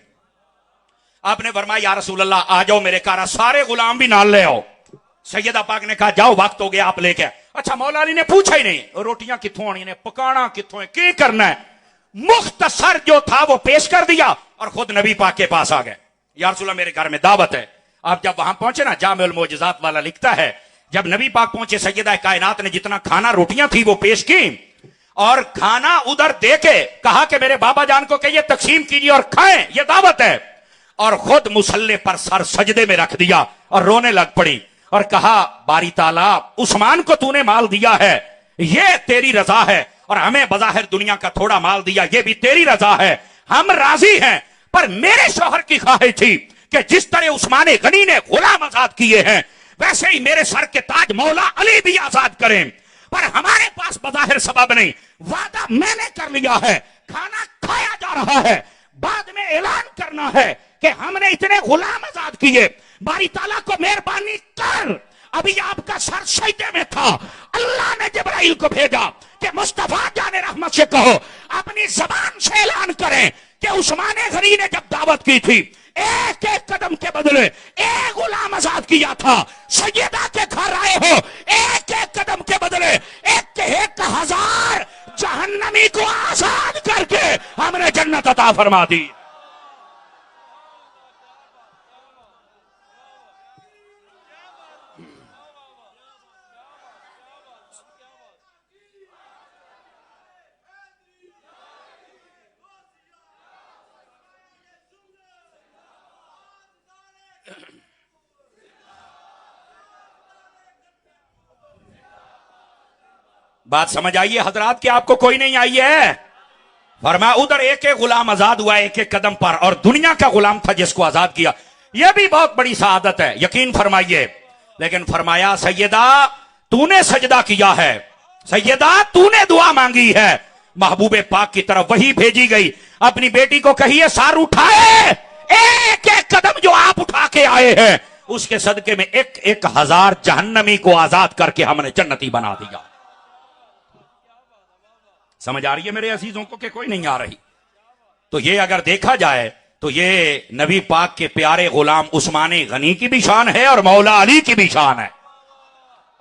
आपने फरमाया, या रसूल अल्लाह, आ जाओ मेरे घर, सारे गुलाम भी नाल ले आओ। सैयदा पाक ने कहा, जाओ वक्त हो गया, आप लेके। अच्छा, मौला अली ने पूछा ही नहीं, रोटियां कित्थों आनी ने, पकाना कित्थों है, की करना है? मुख्तसर जो था वो पेश कर दिया और खुद नबी पाक के पास आ गए। या रसूल अल्लाह, मेरे घर में दावत है, आप जब वहां पहुंचे ना, जामिउल मोजज़ात वाला लिखता है, जब नबी पाक पहुंचे, सैयदा कायनात ने जितना खाना रोटियां थी वो पेश की, और खाना उधर दे के कहा कि मेरे बाबा जान को कहिए तकसीम कीजिए और खाएं, ये दावत है। और खुद मुसल्ले पर सर सजदे में रख दिया और रोने लग पड़ी और कहा, बारी ताला, उस्मान को तूने माल दिया है, ये तेरी रजा है, और हमें बज़ाहिर दुनिया का थोड़ा माल दिया, ये भी तेरी रजा है, हम राजी हैं। पर मेरे शौहर की ख्वाहिश थी कि जिस तरह उस्मान गनी ने गुलाम आजाद किए हैं, वैसे ही मेरे सर के ताज मौला अली भी आजाद करें। पर हमारे पास बज़ाहिर सबब नहीं, वादा मैंने कर लिया है, खाना खाया जा रहा है, बाद में ऐलान करना है कि हमने इतने गुलाम आजाद किए, बारी ताला को मेहरबानी कर, अभी आपका सर सजदे में था, अल्लाह ने जिब्राइल को भेजा कि मुस्तफा जाने रहमत से कहो, अपनी जबान से ऐलान करें कि उस्मान गनी ने जब दावत की थी, एक एक कदम के बदले एक गुलाम आजाद किया था, सैयदा के घर आए हो, एक एक कदम के बदले एक हजार जहन्नमी को आजाद करके हमने जन्नत अता फरमा दी। बात समझ आई है हजरात कि आपको कोई नहीं आई है? फरमाया उधर एक एक गुलाम आजाद हुआ एक एक कदम पर, और दुनिया का गुलाम था जिसको आजाद किया, यह भी बहुत बड़ी सआदत है, यकीन फरमाइए। लेकिन फरमाया, सैयदा तूने सजदा किया है, सैयदा तूने दुआ मांगी है, महबूबे पाक की तरफ वही भेजी गई, अपनी बेटी को कहिए सार उठाए, एक एक कदम जो आप उठा के आए हैं उसके सदके में एक एक हजार जहन्नमी को आजाद करके हमने जन्नती बना दिया। समझ आ रही है मेरे अजीजों को कि कोई नहीं आ रही? तो ये अगर देखा जाए तो ये नबी पाक के प्यारे गुलाम उस्मान गनी की भी शान है और मौला अली की भी शान है।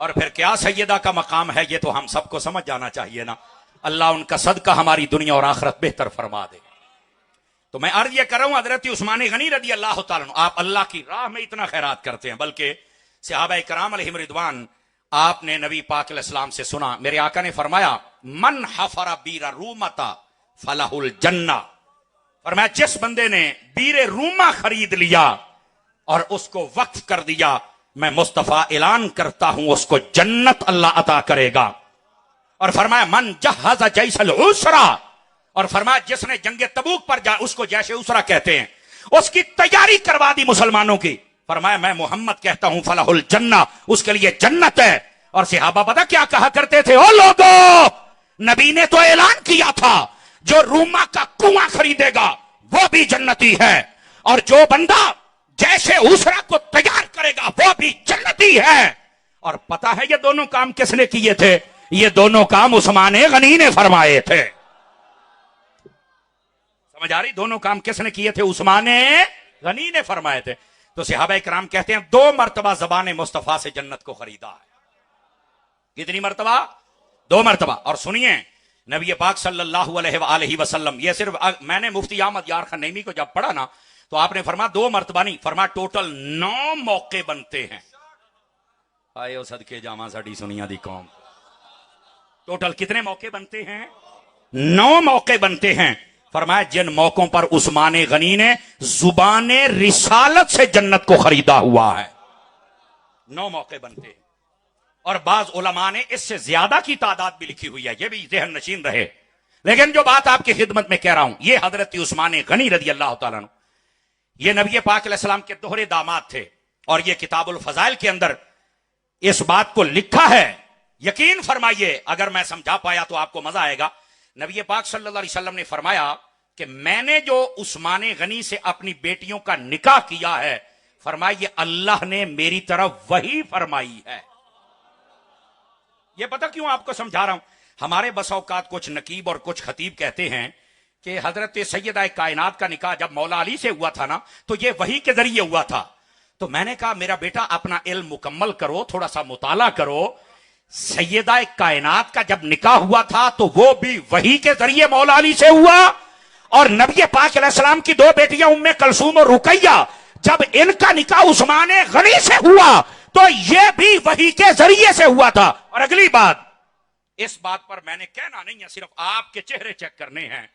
और फिर क्या सैयदा का मकाम है, ये तो हम सबको समझ जाना चाहिए ना। अल्लाह उनका सदका हमारी दुनिया और आखिरत बेहतर फरमा दे। तो मैं अर्ज ये कर रहा हूं, हजरत उस्मान गनी रदी अल्लाह तआला अन्हु, आप अल्लाह की राह में इतना खैरात करते हैं, बल्कि सहाबा किराम अलैहिम रिदवान, आपने नबी पाक अलैहिस्सलाम से सुना, मेरे आका ने फरमाया, मन हफरा बीरा रूमता फलाहुल जन्ना, फरमाया जिस बंदे ने बीरे रूमा खरीद लिया और उसको वक्फ कर दिया, मैं मुस्तफा ऐलान करता हूं उसको जन्नत अल्लाह अता करेगा। और फरमाया मन जहज़ जैसल उसरा, और फरमाया जिसने जंगे तबूक पर जा, उसको जैसे उसरा कहते हैं, उसकी तैयारी करवा दी मुसलमानों की, फरमाया मैं मोहम्मद कहता हूं फलाहुल जन्ना, उसके लिए जन्नत है। और सहाबा पता क्या कहा करते थे, ओ लोगों, नबी ने तो ऐलान किया था जो रूमा का कुआं खरीदेगा वो भी जन्नती है, और जो बंदा जैसे उसरा को तैयार करेगा वो भी जन्नती है। और पता है ये दोनों काम किसने किए थे? ये दोनों काम उस्मान गनी ने फरमाए थे। समझ आ रही? दोनों काम किसने किए थे? उस्मान गनी ने फरमाए थे। तो सहाबा इकराम कहते हैं 2 मरतबा जबान मुस्तफा से जन्नत को खरीदा है। कितनी मरतबा? 2 मरतबा। और सुनिए, नबी पाक सल्लल्लाहु अलैहि वसल्लम, ये सिर्फ मैंने मुफ्ती अहमद यार खान नईमी को जब पढ़ा ना, तो आपने फरमाया 2 मरतबा नहीं, फरमाया टोटल 9 मौके बनते हैं। आए ओ सदके जामा साडी सुनिया दी कौम, टोटल कितने मौके बनते हैं? 9 मौके बनते हैं। फरमाया जिन मौकों पर उस्मान गनी ने जुबाने रिसालत से जन्नत को खरीदा हुआ है, 9 मौके बनते हैं। और बाज उलमा ने इससे ज्यादा की तादाद भी लिखी हुई है, यह भी ज़हन नशीन रहे। लेकिन जो बात आपकी खिदमत में कह रहा हूं, यह हजरत उस्मान गनी रदी अल्लाह तआला अन्हु, ये नबी पाक अलैहिस्सलाम के दोहरे दामाद थे, और ये किताबुल फजाइल के अंदर इस बात को लिखा है। यकीन फरमाइए, अगर मैं समझा पाया तो आपको मजा आएगा। नबी पाक सल्लल्लाहु अलैहि वसल्लम ने फरमाया कि मैंने जो उस्मान गनी से अपनी बेटियों का निकाह किया है, फरमाइए अल्लाह ने मेरी तरफ वही फरमाई है। यह पता क्यों आपको समझा रहा हूं? हमारे बस औकात कुछ नकीब और कुछ खतीब कहते हैं कि हजरत सैयदा कायनात का निकाह जब मौला अली से हुआ था ना, तो यह वही के जरिए हुआ था। तो मैंने कहा मेरा बेटा अपना इल्म मुकम्मल करो, थोड़ा सा मुताला करो। सैयदा कायनात का जब निकाह हुआ था तो वो भी वही के जरिए मौला अली से हुआ, और नबी पाक अलैहिस्सलाम की 2 बेटियां उम्मे कलसूम और रुकैया जब इनका निकाह उस्मान गनी से हुआ तो यह भी वही के जरिए से हुआ था। और अगली बात, इस बात पर मैंने कहना नहीं है, सिर्फ आपके चेहरे चेक करने हैं।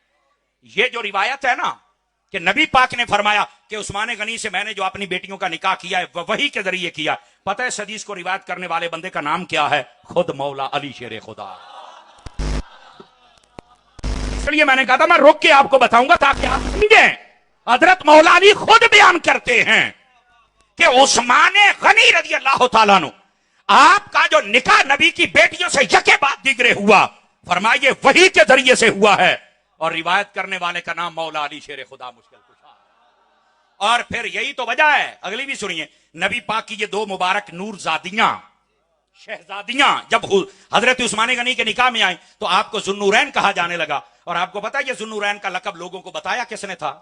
यह जो रिवायत है ना कि नबी पाक ने फरमाया कि उस्मान गनी से मैंने जो अपनी बेटियों का निकाह किया है वह वही के जरिए किया। पता है इस हदीस को रिवायत करने वाले बंदे का नाम क्या है? खुद मौला अली शेर खुदा। इसलिए मैंने कहा था मैं रोक के आपको बताऊंगा ताकि आप समझें। हजरत मौला अली खुद बयान करते हैं कि उस्मान गनी रज़ी अल्लाह तआला अन्हु आपका जो निकाह नबी की बेटियों से यके बाद दिगरे हुआ, फरमाइए वही के जरिए से हुआ है। और रिवायत करने वाले का नाम मौला अली शेर खुदा मुश्किल कुशा। और फिर यही तो वजह है, अगली भी सुनिए। नबी पाक की ये दो मुबारक नूरजादियां शहजादियां जब हजरत उस्मान गनी के निकाह में आई तो आपको जुन्नूरैन कहा जाने लगा। और आपको पता है ये जुन्नूरैन का लकब लोगों को बताया किसने था?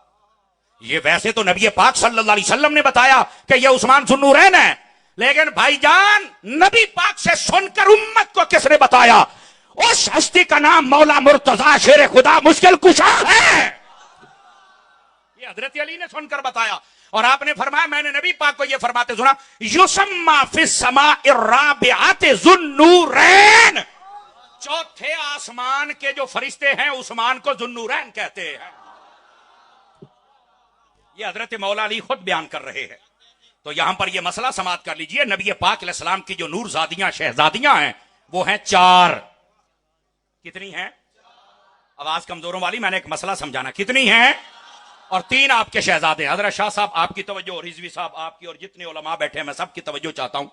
ये वैसे तो नबी पाक सल्लल्लाहु अलैहि वसल्लम ने बताया कि ये उस्मान जुन्नूरैन है, लेकिन भाईजान नबी पाक से सुनकर उम्मत को किसने बताया? उस हस्ती का नाम मौला मुर्तजा शेर खुदा मुश्किल कुशा है। ये हजरत अली ने सुनकर बताया। और आपने फरमाया, मैंने नबी पाक को ये फरमाते सुना, युसम्मा फिस समाइ राबिआति जुन्नूरैन, चौथे आसमान के जो फरिश्ते हैं उस्मान को जुन्नूरैन कहते हैं। ये हजरत मौला अली खुद बयान कर रहे हैं। तो यहां पर ये मसला समाप्त कर लीजिए। नबी पाक अलैहिस्सलाम की जो नूरजादियां शहजादियां हैं वो हैं 4। कितनी हैं? आवाज कमजोरों वाली, मैंने एक मसला समझाना। कितनी हैं? और 3 आपके शहजादे। हजरत शाह साहब आपकी तवज्जो, रिजवी साहब आपकी, और जितने उलमा बैठे हैं मैं सबकी तवज्जो चाहता हूं।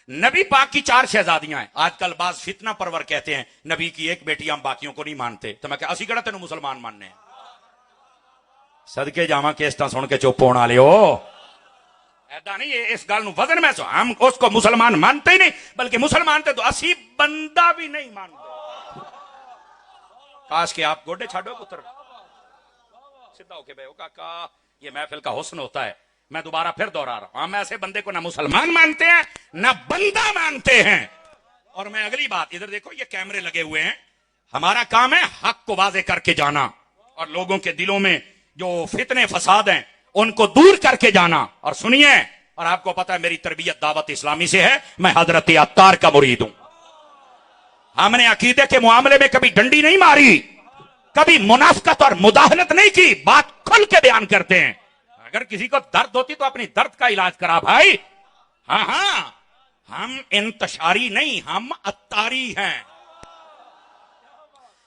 नबी पाक की 4 शहजादियां हैं। आजकल बाज फितना परवर कहते हैं नबी की एक बेटी हम बाकियों को नहीं मानते। तो मैं क्या असी कड़ा तेन मुसलमान मानने हैं? सदके जावा केस्टा सुन के चुप होना ले ऐदा नहीं। इस गल वजन में हम उसको मुसलमान मानते ही नहीं, बल्कि मुसलमान थे तो असी बंदा भी नहीं मानते। काश के आप गोडे छाड़ो पुत्र, सीधा होके बे काका, ये महफिल का हुस्न होता है। मैं दोबारा फिर दोहरा रहा हूं, हम ऐसे बंदे को ना मुसलमान मानते हैं ना बंदा मानते हैं। और मैं अगली बात, इधर देखो ये कैमरे लगे हुए हैं, हमारा काम है हक को वाजे करके जाना और लोगों के दिलों में जो फितने फसाद हैं उनको दूर करके जाना। और सुनिए, और आपको पता है मेरी तरबियत दावत इस्लामी से है, मैं हजरत अत्तार का मुरीद हूं। हमने अकीदे के मामले में कभी डंडी नहीं मारी, कभी मुनाफकत और मुदाहनत नहीं की, बात खुल के बयान करते हैं। अगर किसी को दर्द होती तो अपनी दर्द का इलाज करा भाई। हाँ, हम इंतशारी नहीं, हम अत्तारी हैं।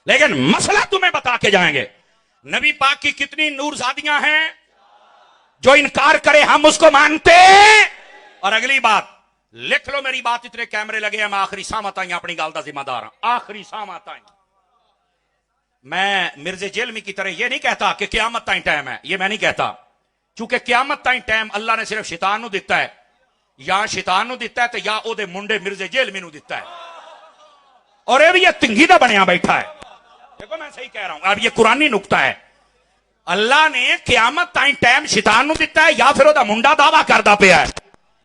लेकिन मसला तुम्हें बता के जाएंगे। नबी पाक की कितनी नूरजादियां हैं? जो इनकार करे हम उसको मानते। और अगली बात लिख लो मेरी बात, इतने कैमरे लगे हैं, मैं आखिरी सामत आई अपनी गाल का जिम्मेदार हूं। आखिरी सामत आई। मैं मिर्जे जेलमी की तरह यह नहीं कहता कि क्यामत ताई टाइम है, यह मैं नहीं कहता, क्योंकि क्यामत ताई टाइम अल्लाह ने सिर्फ शैतान नु दिता है। या शैतान नु दिता है तो या ओदे मुंडे मिर्जे जेलमी नु दिता है। और ये भी ये तिंगीदा बनया बैठा है। देखो मैं सही कह रहा हूं, अब ये कुरानी नुक्ता है। अल्लाह ने क्यामत ताई टाइम शैतान नु दिता है या फिर ओदा मुंडा दावा करदा पिया है।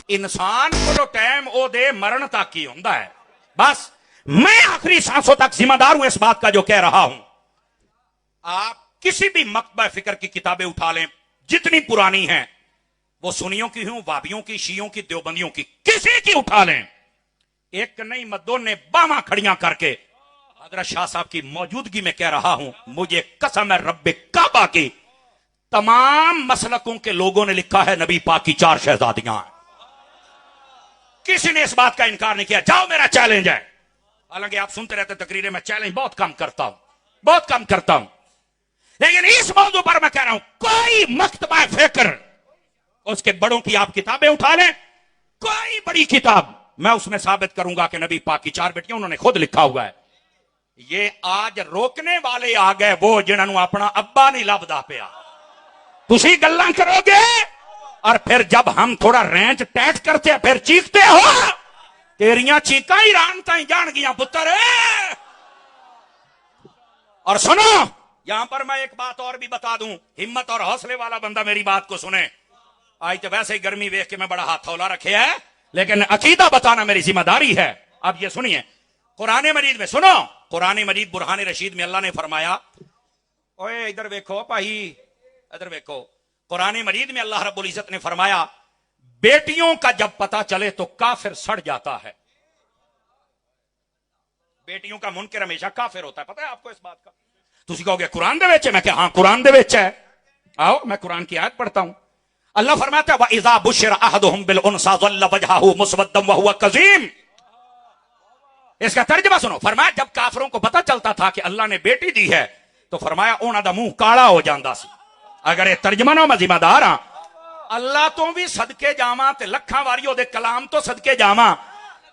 इंसान को टाइम ओदे मरण तक ही होता है। बस मैं आखिरी सांसों तक जिम्मेदार हूं इस बात का जो कह रहा हूं। आप किसी भी मकतबा फिक्र की किताबें उठा लें, जितनी पुरानी हैं, वो सुनियों की हूं, वाबियों की, शियों की, देवबंदियों की, किसी की उठा लें, एक नहीं मदों ने बामा खड़ियां करके हजरत शाह साहब की मौजूदगी में कह रहा हूं, मुझे कसम है रब्बे काबा की, तमाम मसलकों के लोगों ने लिखा है नबी पाक की 4 शहजादियां। किसी ने इस बात का इनकार नहीं किया। जाओ मेरा चैलेंज है। हालांकि आप सुनते रहते तकरीरें, मैं चैलेंज बहुत कम करता हूं, बहुत कम करता हूं, लेकिन इस मौजू पर मैं कह रहा हूं कोई मकतबा फिक्र, उसके बड़ों की आप किताबें उठा लें, कोई बड़ी किताब, मैं उसमें साबित करूंगा कि नबी पाक की 4 बेटियां उन्होंने खुद लिखा हुआ है। ये आज रोकने वाले आ गए वो जिन्होंने अपना अब्बा नहीं लभदा पिया। तुसी गल्लां करोगे और फिर जब हम थोड़ा रेंज टैट करते हैं फिर चीखते हो। तेरियां चीकां ही रान ताई जान गियां पुत्र। और सुनो, यहां पर मैं एक बात और भी बता दूं, हिम्मत और हौसले वाला बंदा मेरी बात को सुने। आज तो वैसे ही गर्मी देख के मैं बड़ा हाथ हौला रखे है, लेकिन अकीदा बताना मेरी जिम्मेदारी है। अब ये सुनिए, कुरान मजीद में सुनो, कुरान मजीद बुरहान रशीद में अल्लाह ने फरमाया, ओए इधर देखो भाई, इधर देखो, कुरान मजीद में अल्लाह रब्बुल इज्जत ने फरमाया, बेटियों का जब पता चले तो काफिर सड़ जाता है। बेटियों का मुनकर हमेशा काफिर होता है, पता है आपको इस बात का? तुसी कहोगे कुरान दे विच है, मैं क्या हाँ कुरान दे विच है। आओ मैं कुरान की आयत पढ़ता हूं। अल्लाह फरमाता है, व इज़ा बुशिरा अहदुहुम बिल उनसा ज़ल्ल वजहहु मुस्वद्दन व हुवा कज़ीम। इसका तर्जुमा सुनो। फरमाया जब काफिरों को पता चलता था कि अल्लाह ने बेटी दी है तो फरमाया उन्हां दा मुंह काला हो जांदा सी। अगर ये तर्जमा ना मैं जिम्मेदार हां, अल्लाह तो भी सदके जावां ते लखां वारी ओदे कलाम तो सदके जावां,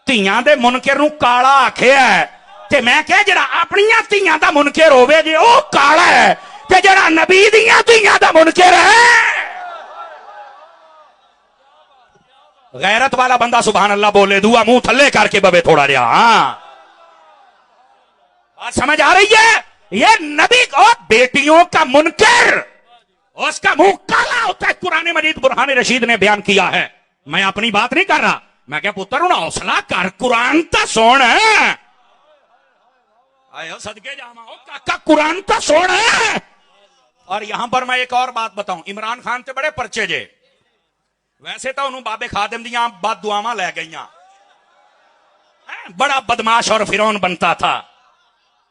धीआं दे मुनकर नूं काला आखिया है ते मैं कह जरा अपनियां धीआं दा मुनकर होवे जे ओ काला है ते जरा नबी दियां धीआं दा मुनकर है। गैरत वाला बंदा सुभान अल्लाह बोले, दुआ मुंह थल्ले करके बबे थोड़ा रहा। हाँ बात समझ आ रही है? ये नबी और बेटियों का मुनकर उसका मुंह काला होता है। कुरान मजीद बुरहान रशीद ने बयान किया है। मैं अपनी बात नहीं कर रहा, मैं क्या पुत्र हूं, हौसला कर, कुरान तो सुन। आयो सदके जामा ओ काका, कुरान तो सुन। और यहां पर मैं एक और बात बताऊं, इमरान खान से बड़े परचे जे, वैसे तो उन्होंने बाबे खादिम दियां बददुआवां लै गईयां, बड़ा बदमाश और फिरौन बनता था।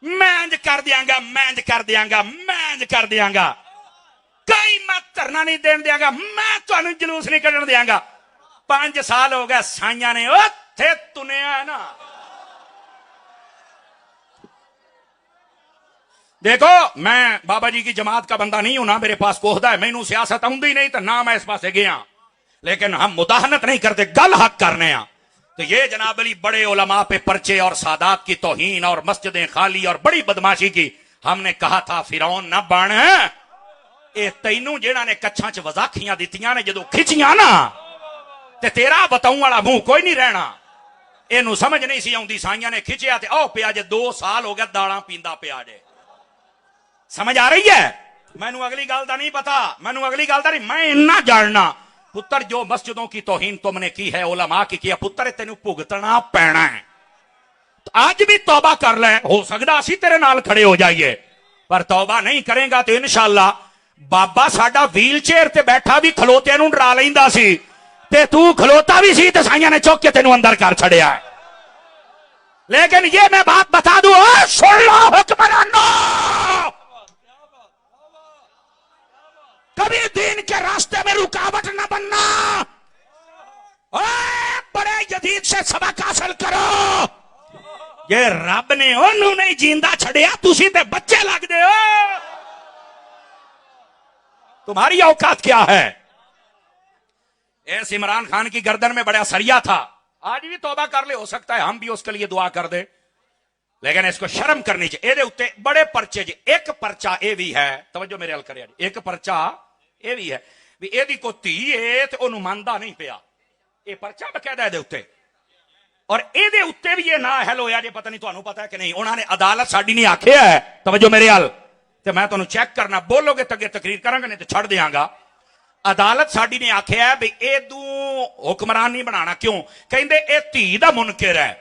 मैं इंज कर दियांगा, मैं इंज कर दियांगा, मैं इंज कर दियांगा, कई मैं धरना नहीं देन दियांगा, मैं तुहानू जलूस नहीं कढण दियांगा। 5 साल हो गए साइयां ने उत्थे तुनिया है ना। देखो मैं बाबा जी की जमात का बंदा नहीं हूं ना, मेरे पास कोहदा है, मैनू सियासत आउंदी नहीं तो ना मैं इस पासे गया, लेकिन हम मुदाहनत नहीं करते, गल हक करने आ। तो ये जनाब अली बड़े उलमा पे पर्चे और सादात की तौहीन और मस्जिदें खाली और बड़ी बदमाशी की। हमने कहा था फिरौन ना बन, ए तैनू जेड़ा ने कच्छां च वजाखियां दित्तियां ने जदों खिचियां ना ते तेरा बताऊं वाला मुंह कोई नहीं रहना। इनू समझ नहीं सी आउंदी, साइयां ने खिंचिया ते आओ पिया जे 2 साल हो गया दालां पींदा पिया जे। समझ आ रही है? मैनू अगली गल दा नहीं पता, मैनू अगली गल दा नहीं, मैं इन्ना जानना पुत्र जो मस्जिदों की तौहीन तुमने की है, उलमा की किया, पुत्र तेनू भुगतना पैना है। तो आज भी तौबा कर ले, हो सकदा असी तेरे नाल खड़े हो जाइए, पर तौबा नहीं करेगा तो इंशाअल्लाह बाबा साडा व्हील चेयर ते बैठा भी खलोतियां नूं डरा लैंदा सी ते तू खलोता भी सी ते साइयां ने चुक के तेनू अंदर कर छड़िया है। लेकिन ये मैं बात बता दूं, सुन लो हुक्मरानो, कभी दीन के रास्ते में रुकावट न बनना। बड़े जदीद से सबक हासिल करो। ये रब ने ओनू नहीं जींदा छड़िया, तुसी ते बच्चे लगदे हो। तुम्हारी औकात क्या है? इस इमरान खान की गर्दन में बड़ा सरिया था, आज भी तौबा कर ले, हो सकता है हम भी उसके लिए दुआ कर दे, लेकिन इसको शर्म करनी चाहिए। एदे उत्ते बड़े परचे जी, एक परचा ए भी है, तवज्जो मेरे हल करे, एक परचा ए भी है भी एदी को धी है ते ओनू मनदा नहीं पिया, ये परचा बकायदा एदे उत्ते। और एदे उत्ते भी ये ना हल होया जे, पता नहीं तुहानू पता है कि नहीं, उन्होंने अदालत साडी नहीं आखिया है, तवज्जो मेरे हल ते मैं तुहानू चेक करना, बोलोगे तो अगे तकरीर करांगा नहीं तो छड़ देंगा। अदालत साडी ने आखिया है भी एदू हुक्मरान नहीं बनाना, क्यों? कहंदे ए धी दा मुनकर है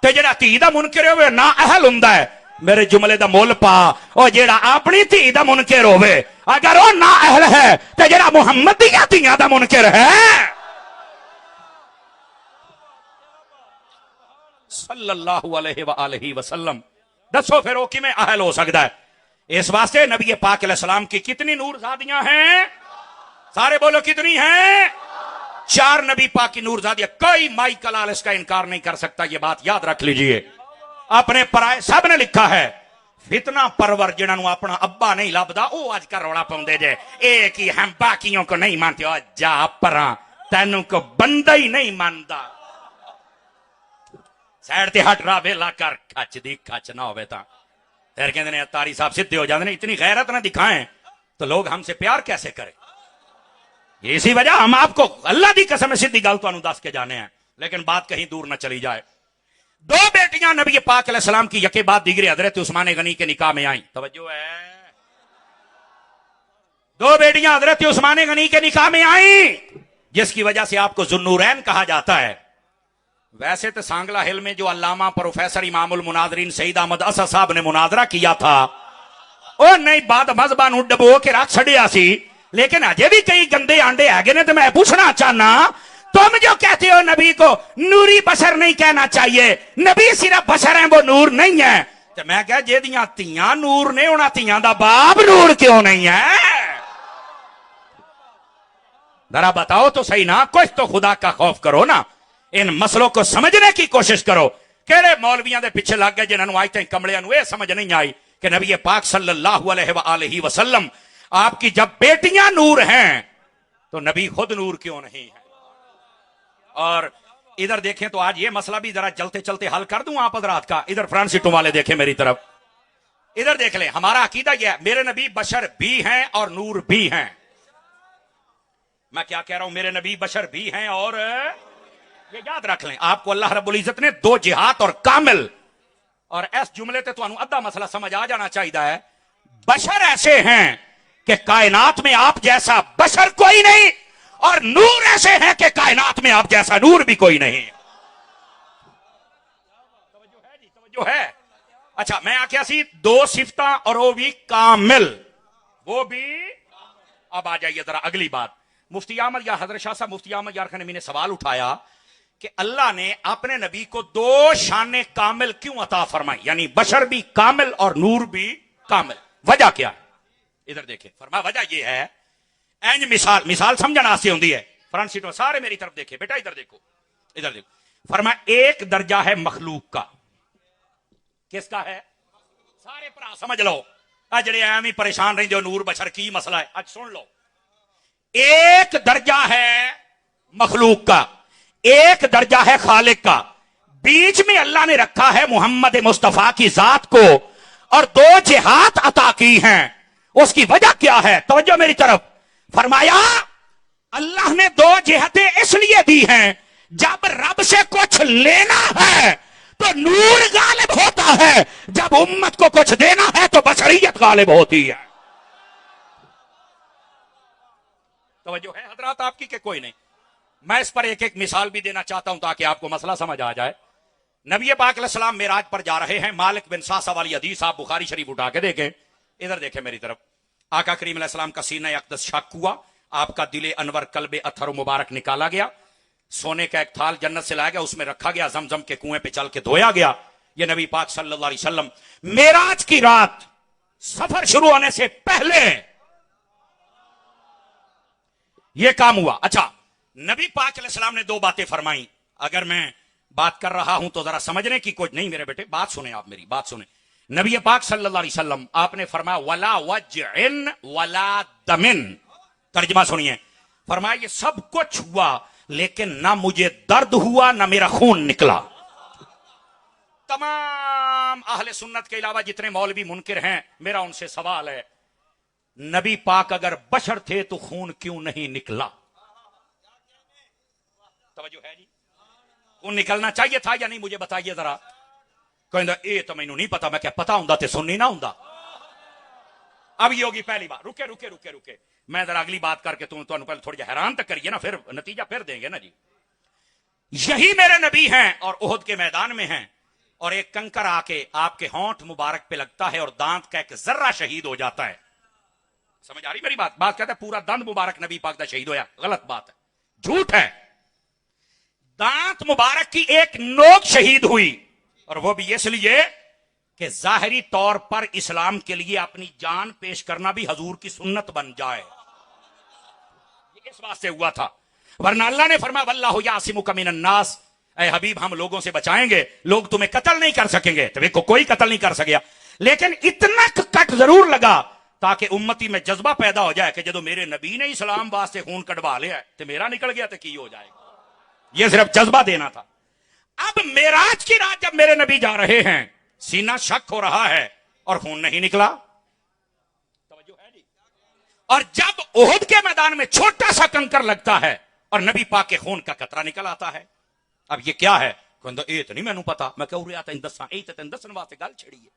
ते जेड़ा धी दा मुनकर होवे ना अहल हुंदा है। मेरे जुमले दा मुल पा, ओ जेड़ा अपनी धी दा मुनकर होवे अगर वो ना अहल है ते जेड़ा मुहम्मद दियां धीआं दा मुनकर है सल्लल्लाहु अलैहि व आलिहि वसल्लम, दसो फिर वो किवें अहल हो सकता है? इस वास्ते नबी पाक अलैहिस्सलाम की कितनी नूरजादियां हैं? सारे बोलो कितनी हैं? 4 नबी पाक की नूरजादियां। कोई माई कलाल इसका इनकार नहीं कर सकता, ये बात याद रख लीजिए। अपने पराए सब ने लिखा है, फितना परवर जिन्होंने अपना अब्बा नहीं लभदा वो आज का रौला पाउंदे जे, एक ही हम बाकियों को नहीं मानते। ओ जा परा, तेनू को बंदा ही नहीं मानदा, साइड ते हट रहा वेला कर, खच दी खच ना होवे तां फिर कहंदे ने तारी साहब सीधे हो जाते हैं। इतनी गैरत ना दिखाएं तो लोग हमसे प्यार कैसे करें? इसी वजह हम आपको अल्लाह दी कसम सीधी गल तुहानू दस के जाने हैं, लेकिन बात कहीं दूर न चली जाए। 2 बेटियां नबी पाक अलैहिस्सलाम की यके बाद दीगरे हजरत उस्मान गनी के निकाह में आई, तवज्जो है। 2 बेटियां हजरत उस्मान गनी के निकाह में आई, जिसकी वजह से आपको जुन्नूरैन कहा जाता है। वैसे तो सांगला हिल में जो अल्लामा प्रोफेसर इमामुल मुनाजरीन सईद अहमद असद साहब ने मुनाजरा किया था, ओ नहीं बाद मजहबां नूं डबो के रख छड़िया सी, लेकिन अजय भी कई गंदे आंडे हैगे ने। तो मैं पूछना चाहना, तुम जो कहते हो नबी को नूरी बशर नहीं कहना चाहिए, नबी सिर्फ बशर है, वो नूर नहीं है। तो मैं कहा जे दियां तियां नूर ने, उन्हां तियां दा बाप नूर क्यों नहीं है? जरा बताओ तो सही ना, कुछ तो खुदा का खौफ करो ना। इन मसलों को समझने की कोशिश करो। केड़े मौलवियां दे पिछे लग गए जिन्होंने आज तक कमलियां नूं समझ नहीं आई कि नबी पाक सल्लल्लाहु अलैहि वसल्लम आपकी जब बेटियां नूर हैं तो नबी खुद नूर क्यों नहीं है? और इधर देखें तो आज ये मसला भी जरा चलते चलते हल कर दूं आप हजरात का। इधर फ्रंट सीटों वाले देखें मेरी तरफ, इधर देख ले। हमारा अकीदा यह है, मेरे नबी बशर भी हैं और नूर भी हैं। मैं क्या कह रहा हूं? मेरे नबी बशर भी हैं और ये याद रख लें, आपको अल्लाह रब्बुल इज्जत ने दो जिहाद और कामिल, और इस जुमले से तुहानू अद्धा मसला समझ आ जाना चाहिए है। बशर ऐसे हैं कि कायनात में आप जैसा बशर कोई नहीं, और नूर ऐसे हैं कि कायनात में आप जैसा नूर भी कोई नहीं। तवज्जो है जी, तवज्जो है। अच्छा, मैं आख्या सी दो सिफता और वो भी कामिल, वो भी। अब आ जाइए जरा अगली बात। मुफ्ती अहमद या हजरत शाह साहब मुफ्ती अहमद यार खनवी ने सवाल उठाया कि अल्लाह ने अपने नबी को दो शान कामिल क्यों अता फरमाई, यानी बशर भी कामिल और नूर भी कामिल, वजह क्या है? इधर देखें, फरमा वजह यह है, एंज मिसाल समझना आसी होंगी है। फ्रंट सीट में सारे मेरी तरफ देखे बेटा, इधर देखो, इधर देखो। फरमा एक दर्जा है मखलूक का। किसका है? सारे भरा समझ लो, जड़े एम ही परेशान रही नूर बशर की मसला है, आज सुन लो। एक दर्जा है मखलूक का, एक दर्जा है खालिक का, बीच में अल्लाह ने रखा है मोहम्मद मुस्तफा की जात को, और दो जिहाद अता की हैं। उसकी वजह क्या है? तवज्जो मेरी तरफ। फरमाया अल्लाह ने दो जिहतें इसलिए दी हैं, जब रब से कुछ लेना है तो नूर गालिब होता है, जब उम्मत को कुछ देना है तो बशरियत गालिब होती है। तवज्जो है हजरात आपकी के कोई नहीं? मैं इस पर एक एक मिसाल भी देना चाहता हूं ताकि आपको मसला समझ आ जाए। नबी पाक अलैहिस्सलाम मेराज पर जा रहे हैं, मालिक बिन सासा वाली हदीस आप बुखारी शरीफ उठा के देखें, इधर देखें मेरी तरफ। आका करीम अलैहिस्सलाम का सीना अक़दस शक हुआ, आपका दिले अनवर कल्बे अथर मुबारक निकाला गया, सोने का एक थाल जन्नत से लाया गया, उसमें रखा गया, जमजम के कुएं पे चल के धोया गया। ये नबी पाक सल्लल्लाहु अलैहि वसल्लम मेराज की रात सफर शुरू होने से पहले यह काम हुआ। अच्छा, नबी पाक अलैहिस्सलाम ने दो बातें फरमाई। अगर मैं बात कर रहा हूं तो जरा समझने की कोई नहीं मेरे बेटे, बात सुने, आप मेरी बात सुने। नबी पाक सल्लल्लाहु अलैहि वसल्लम आपने फरमाया वला वजइन वला दमिन। तर्जुमा सुनिए, फरमाया ये सब कुछ हुआ लेकिन ना मुझे दर्द हुआ ना मेरा खून निकला। तमाम अहले सुन्नत के अलावा जितने मौलवी मुनकिर हैं, मेरा उनसे सवाल है, नबी पाक अगर बशर थे तो खून क्यों नहीं निकला? तवज्जो है जी? खून निकलना चाहिए था या नहीं, मुझे बताइए जरा। कहंदा ए तो मैनू नहीं पता। मैं क्या पता हुंदा ते सुननी ना हुंदा। अब ये होगी पहली बात। रुके रुके रुके रुके, मैं जरा अगली बात करके तुम पहले थोड़ी हैरान तक करिए ना, फिर नतीजा फिर देंगे ना जी। यही मेरे नबी हैं और ओहद के मैदान में हैं, और एक कंकर आके आपके होंठ मुबारक पे लगता है और दांत का एक जर्रा शहीद हो जाता है। समझ आ रही मेरी बात? बात कहता है पूरा दांत मुबारक नबी पाक दा शहीद होया, गलत बात है, झूठ है। दांत मुबारक की एक नोक शहीद हुई, और वो भी इसलिए कि जाहिरी तौर पर इस्लाम के लिए अपनी जान पेश करना भी हजूर की सुन्नत बन जाए, ये इस बात से हुआ था। वरना अल्लाह ने फरमाया वल्लाहु यासिमुका मिनन नास, ऐ हबीब हम लोगों से बचाएंगे, लोग तुम्हें कत्ल नहीं कर सकेंगे। तो देखो कोई कत्ल नहीं कर सकेगा, लेकिन इतना कट जरूर लगा ताकि उम्मती में जज्बा पैदा हो जाए कि जो मेरे नबी ने इस्लाम वास्ते खून कटवा लिया तो मेरा निकल गया तो की हो जाएगा। यह सिर्फ जज्बा देना था। अब मेराज की रात जब मेरे नबी जा रहे हैं, सीना शक हो रहा है और खून नहीं निकला। तवज्जो है जी? और जब ओहद के मैदान में छोटा सा कंकर लगता है और नबी पाक के खून का कतरा निकल आता है। अब ये क्या है? कहंदा ए तो नहीं मैनू पता। मैं कहूं रहा तेन दसा, ए तो तेन दसन वास्ते गल छड़ी है।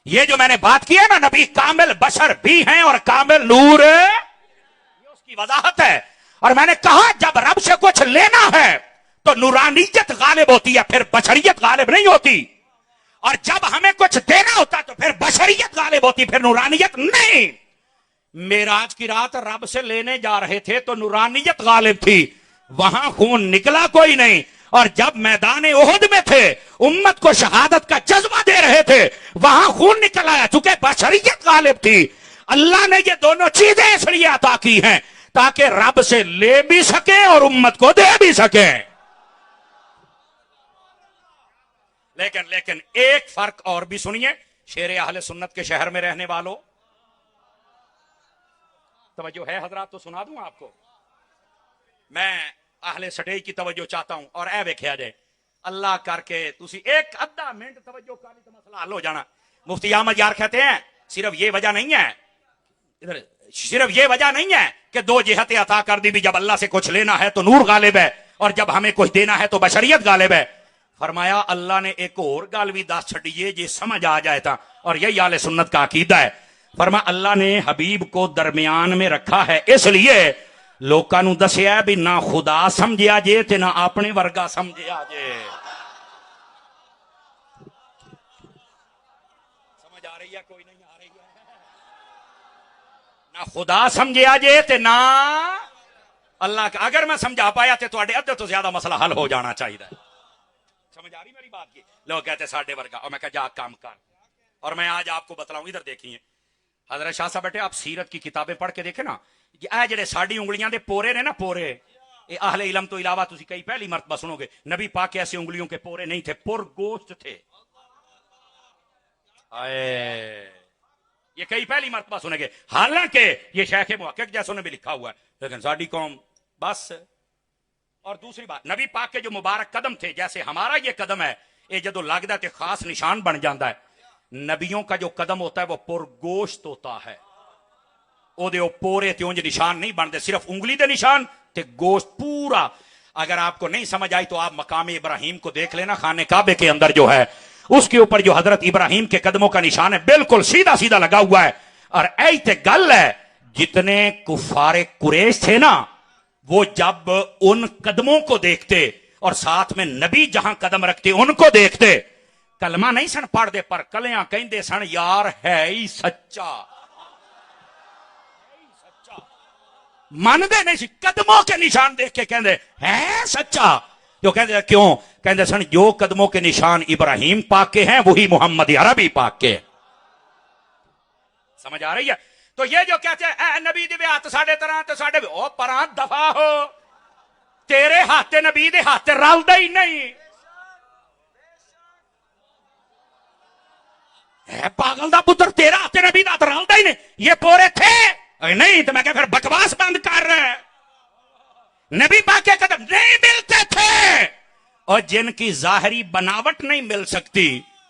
ये जो मैंने बात की है ना, नबी कामिल बशर भी हैं और कामिल नूर, ये उसकी वजाहत है। और मैंने कहा जब रब से कुछ लेना है तो नूरानियत गालिब होती है, फिर बशरियत गालिब नहीं होती। और जब हमें कुछ देना होता तो फिर बशरियत गालिब होती, फिर नूरानियत नहीं। मेराज की रात रब से लेने जा रहे थे तो नूरानियत गालिब थी, वहां खून निकला कोई नहीं। और जब मैदान ओहद में थे, उम्मत को शहादत का जज्बा दे रहे थे, वहां खून निकल आया, चूंकि बशरियत गालिब थी। अल्लाह ने ये दोनों चीजें इसलिए अता की हैं ताकि रब से ले भी सके और उम्मत को दे भी सके। लेकिन एक फर्क और भी सुनिए, शेर अहले सुन्नत के शहर में रहने वालों, तवज्जो है हजरात, तो सुना दूं आपको। मैं अहले सटे की तवज्जो चाहता हूं और ए वेख्या जाए, अल्लाह करके तुसी एक अद्धा मिनट तवज्जो कर ली तो मसला हल हो जाना। मुफ्ती अहमद यार कहते हैं सिर्फ ये वजह नहीं है, इधर सिर्फ ये वजह नहीं है कि दो जिहतें अता कर दी भी, जब अल्लाह से कुछ लेना है तो नूर गालिब है और जब हमें कुछ देना है तो बशरियत गालिब है। फरमाया अल्लाह ने एक और गल भी दस छड़िए जे समझ आ जाए था, और यही आले सुन्नत का अकीदा है। फरमा अल्लाह ने हबीब को दरमियान में रखा है इसलिए लोकां नूं दसिया भी ना खुदा समझिया जे ते ना अपने वर्गा समझिया जे। समझ आ रही है कोई नहीं आ रही है? ना खुदा समझिया जे ते ना अल्लाह का। अगर मैं समझा पाया तो तुहाडे अद्धे तो ज्यादा मसला हल हो जाना चाहिए। समझ आ रही मेरी बात की? लोग कहते साडे वर्गा, और मैं कहा जा काम कर। और मैं आज आपको बतलाऊं, इधर देखिए हजरत शाह साहब बेटे, आप सीरत की किताबें पढ़ के देखे ना, ये जेडे साड़ी उंगलियां दे पोरे ने ना, पोरे, ये अहले इलम तो इलावा तुसी कई पहली मर्तबा सुनोगे, नबी पाक के ऐसे उंगलियों के पोरे नहीं थे, पुर गोश्त थे। ये कई पहली मर्तबा सुनेंगे, हालांकि ये शेख मुहक्किक जैसों ने भी लिखा हुआ है, लेकिन साड़ी कौम बस। और दूसरी बात, नबी पाक के जो मुबारक कदम थे, जैसे हमारा ये कदम है, ये जो लगता है खास निशान बन जाता है। नबियों का जो कदम होता है वो पुरगोश्त होता है, ओदे पोरे ते उंज निशान नहीं बनते, सिर्फ उंगली दे निशान ते गोश्त पूरा। अगर आपको नहीं समझ आई तो आप मकाम इब्राहिम को देख लेना, खाने काबे के अंदर जो है उसके ऊपर जो हजरत इब्राहिम के कदमों का निशान है बिल्कुल सीधा सीधा लगा हुआ है। और ऐसे गल है, जितने कुफारे कुरैश थे ना, वो जब उन कदमों को देखते और साथ में नबी जहां कदम रखते उनको देखते, कलमा नहीं सन पढ़ते पर कलियां कहते सन यार है ही सच्चा। मानते नहीं सी, कदमों के निशान देख के कहते है सच्चा। जो कहते क्यों, कहते सन जो कदमों के निशान इब्राहिम पाक के हैं वही मोहम्मद अरबी पाक के। समझ आ रही है? तो ये जो कहते हैं नबी दे हाथ साढ़े तरह तो साढ़े ओ परां दफा हो, तेरे हाथ नबी दे हाथ रलदा ही नहीं है, पागल दा पुत्र, तेरा हाथ नबी दा हाथ रलदा ही नहीं। ये पोरे थे नहीं तो मैं क्या फिर बकवास बंद कर रहे। नबी पाक के कदम नहीं मिलते थे, और जिनकी जाहिरी बनावट नहीं मिल सकती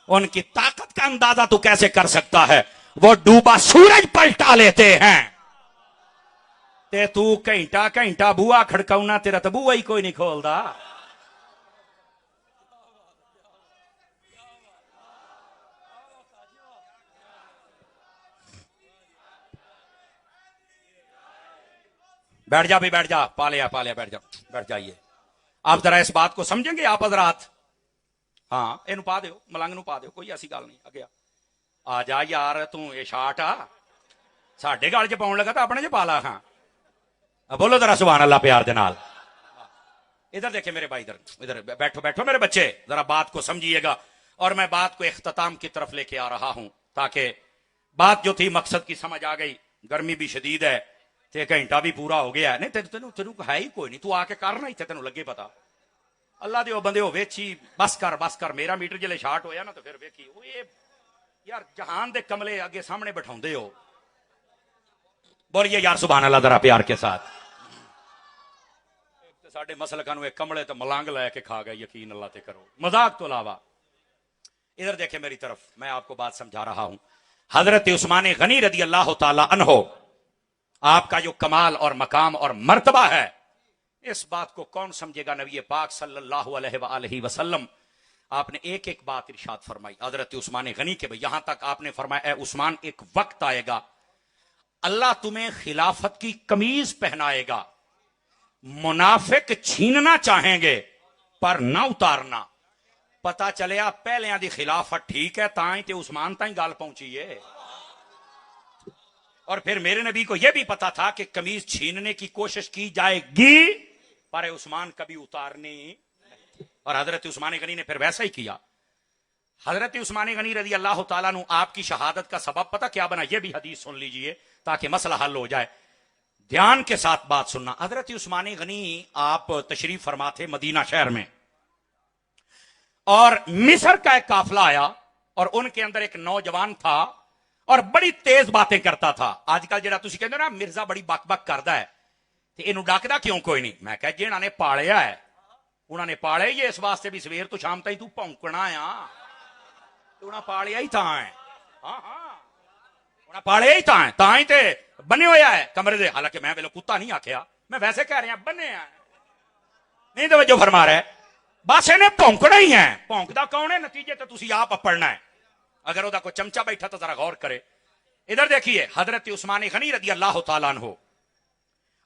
उनकी ताकत का अंदाजा तू कैसे कर सकता है? वो डूबा सूरज पलटा लेते हैं, ते तू घंटा घंटा बुआ खड़काउना, तेरा तो बुआ ही कोई नहीं खोलदा। बैठ जा भी, बैठ जा, पा लिया बैठ जा, बैठ जाइए। आप जरा इस बात को समझेंगे आप हजरात? हाँ इन पा दो, मलंग नू पा दो, कोई ऐसी गल नहीं। अगे आ जा यार, तू ये शार्ट आ साडे गल च पाउन लगा तो अपने च पा ला। हाँ बोलो जरा सुभान अल्लाह प्यार दे नाल। इधर देखे मेरे भाई, इधर इधर बैठो बैठो मेरे बच्चे, जरा बात को समझिएगा। और मैं बात को इख्तिताम की तरफ लेके आ रहा हूं ताकि बात जो थी मकसद की समझ आ गई। गर्मी भी शदीद है, ते घंटा भी पूरा हो गया है। नहीं तेन तेन है ही कोई नहीं, तू आके करना इतने तेन लगे पता। अल्लाह दे बंदे हो वेची, बस कर। मेरा मीटर जिले शार्ट होया ना तो फिर वेखी यार जहान दे कमले अगे सामने बैठाउंदे हो। बोलिए यार सुभान अल्लाह जरा प्यार के साथ। साडे मसलकां नूं कमले तो मलंग लैके खा गए, यकीन अल्लाह ते करो, मजाक तो अलावा। इधर देखे मेरी तरफ, मैं आपको बात समझा रहा हूं। हजरत उस्मान गनी रदी अल्लाह तआला अन्हो, आपका जो कमाल और मकाम और मर्तबा है, इस बात को कौन समझेगा? नबी पाक सल्लल्लाहु अलैहि वसल्लम आपने एक एक बात इरशाद फरमाई हजरत उस्मान गनी के। भाई यहां तक आपने फरमाया, ए उस्मान एक वक्त आएगा अल्लाह तुम्हें खिलाफत की कमीज पहनाएगा, मुनाफिक छीनना चाहेंगे पर ना उतारना। पता चलिया पहलियां दी खिलाफत ठीक है, ताई ते उस्मान ताई गल पहुंची है। और फिर मेरे नबी को यह भी पता था कि कमीज छीनने की कोशिश की जाएगी, पर उस्मान कभी उतारने, और हजरत उस्मान गनी ने फिर वैसा ही किया। हजरत उस्मान गनी रजी अल्लाह तआला अन्हु आपकी शहादत का सबब पता क्या बना, यह भी हदीस सुन लीजिए ताकि मसला हल हो जाए। ध्यान के साथ बात सुनना। हजरत उस्मान गनी आप तशरीफ फरमा थे मदीना शहर में, और मिस्र का एक काफिला आया और उनके अंदर एक नौजवान था और बड़ी तेज बातें करता था। आजकल जरा तुसी कहते हो ना मिर्जा बड़ी बक बक करता है, तो इनू डाकदा क्यों कोई नहीं। मैं कहा जिन्होंने पालिया है उन्होंने पाले ये इस वास्ते भी सवेर तो शाम तक तू भौंकना आ, उन्हें पालिया ही था है। हाँ हाँ, उन्हें पालिया ही था है, ता ही ते बने होया है कमरे दे। हालांकि मैं वेलो कुत्ता नहीं आख्या, मैं वैसे कह रहा बने है, नहीं तो जो फरमा रहा है बस इन्हें भौंकना ही है। भौंकदा कौन है, नतीजे तो तुसी आप अपड़ना है। अगर वह कोई चमचा बैठा तो जरा गौर करे। इधर देखिए, हजरत उस्मान गनी रज़ी अल्लाह तआला अन्हु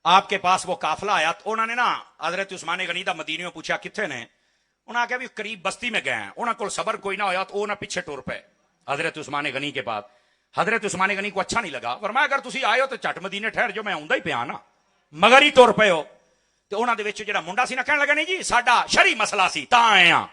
आपके पास वो काफिला आया, तो उन्होंने ना हजरत उस्मान गनी दा मदीने में पूछा किथे ने। उन्होंने आख्या भी करीब बस्ती में गए हैं। उन्होंने को सबर कोई ना होया तो वो ना पीछे टुर पे हजरत उस्मान गनी के पास। हजरत उस्मान गनी को अच्छा नहीं लगा, पर मैं अगर तुसी आए हो तो झट मदीने ठहर जो, मैं आउंदा ही पिया ना, मगर ही तुर पे हो। तो उन्होंने दे विच जिहड़ा मुंडा सी ना कहण लगा नहीं जी साडा शरी मसला सी तां आए हां।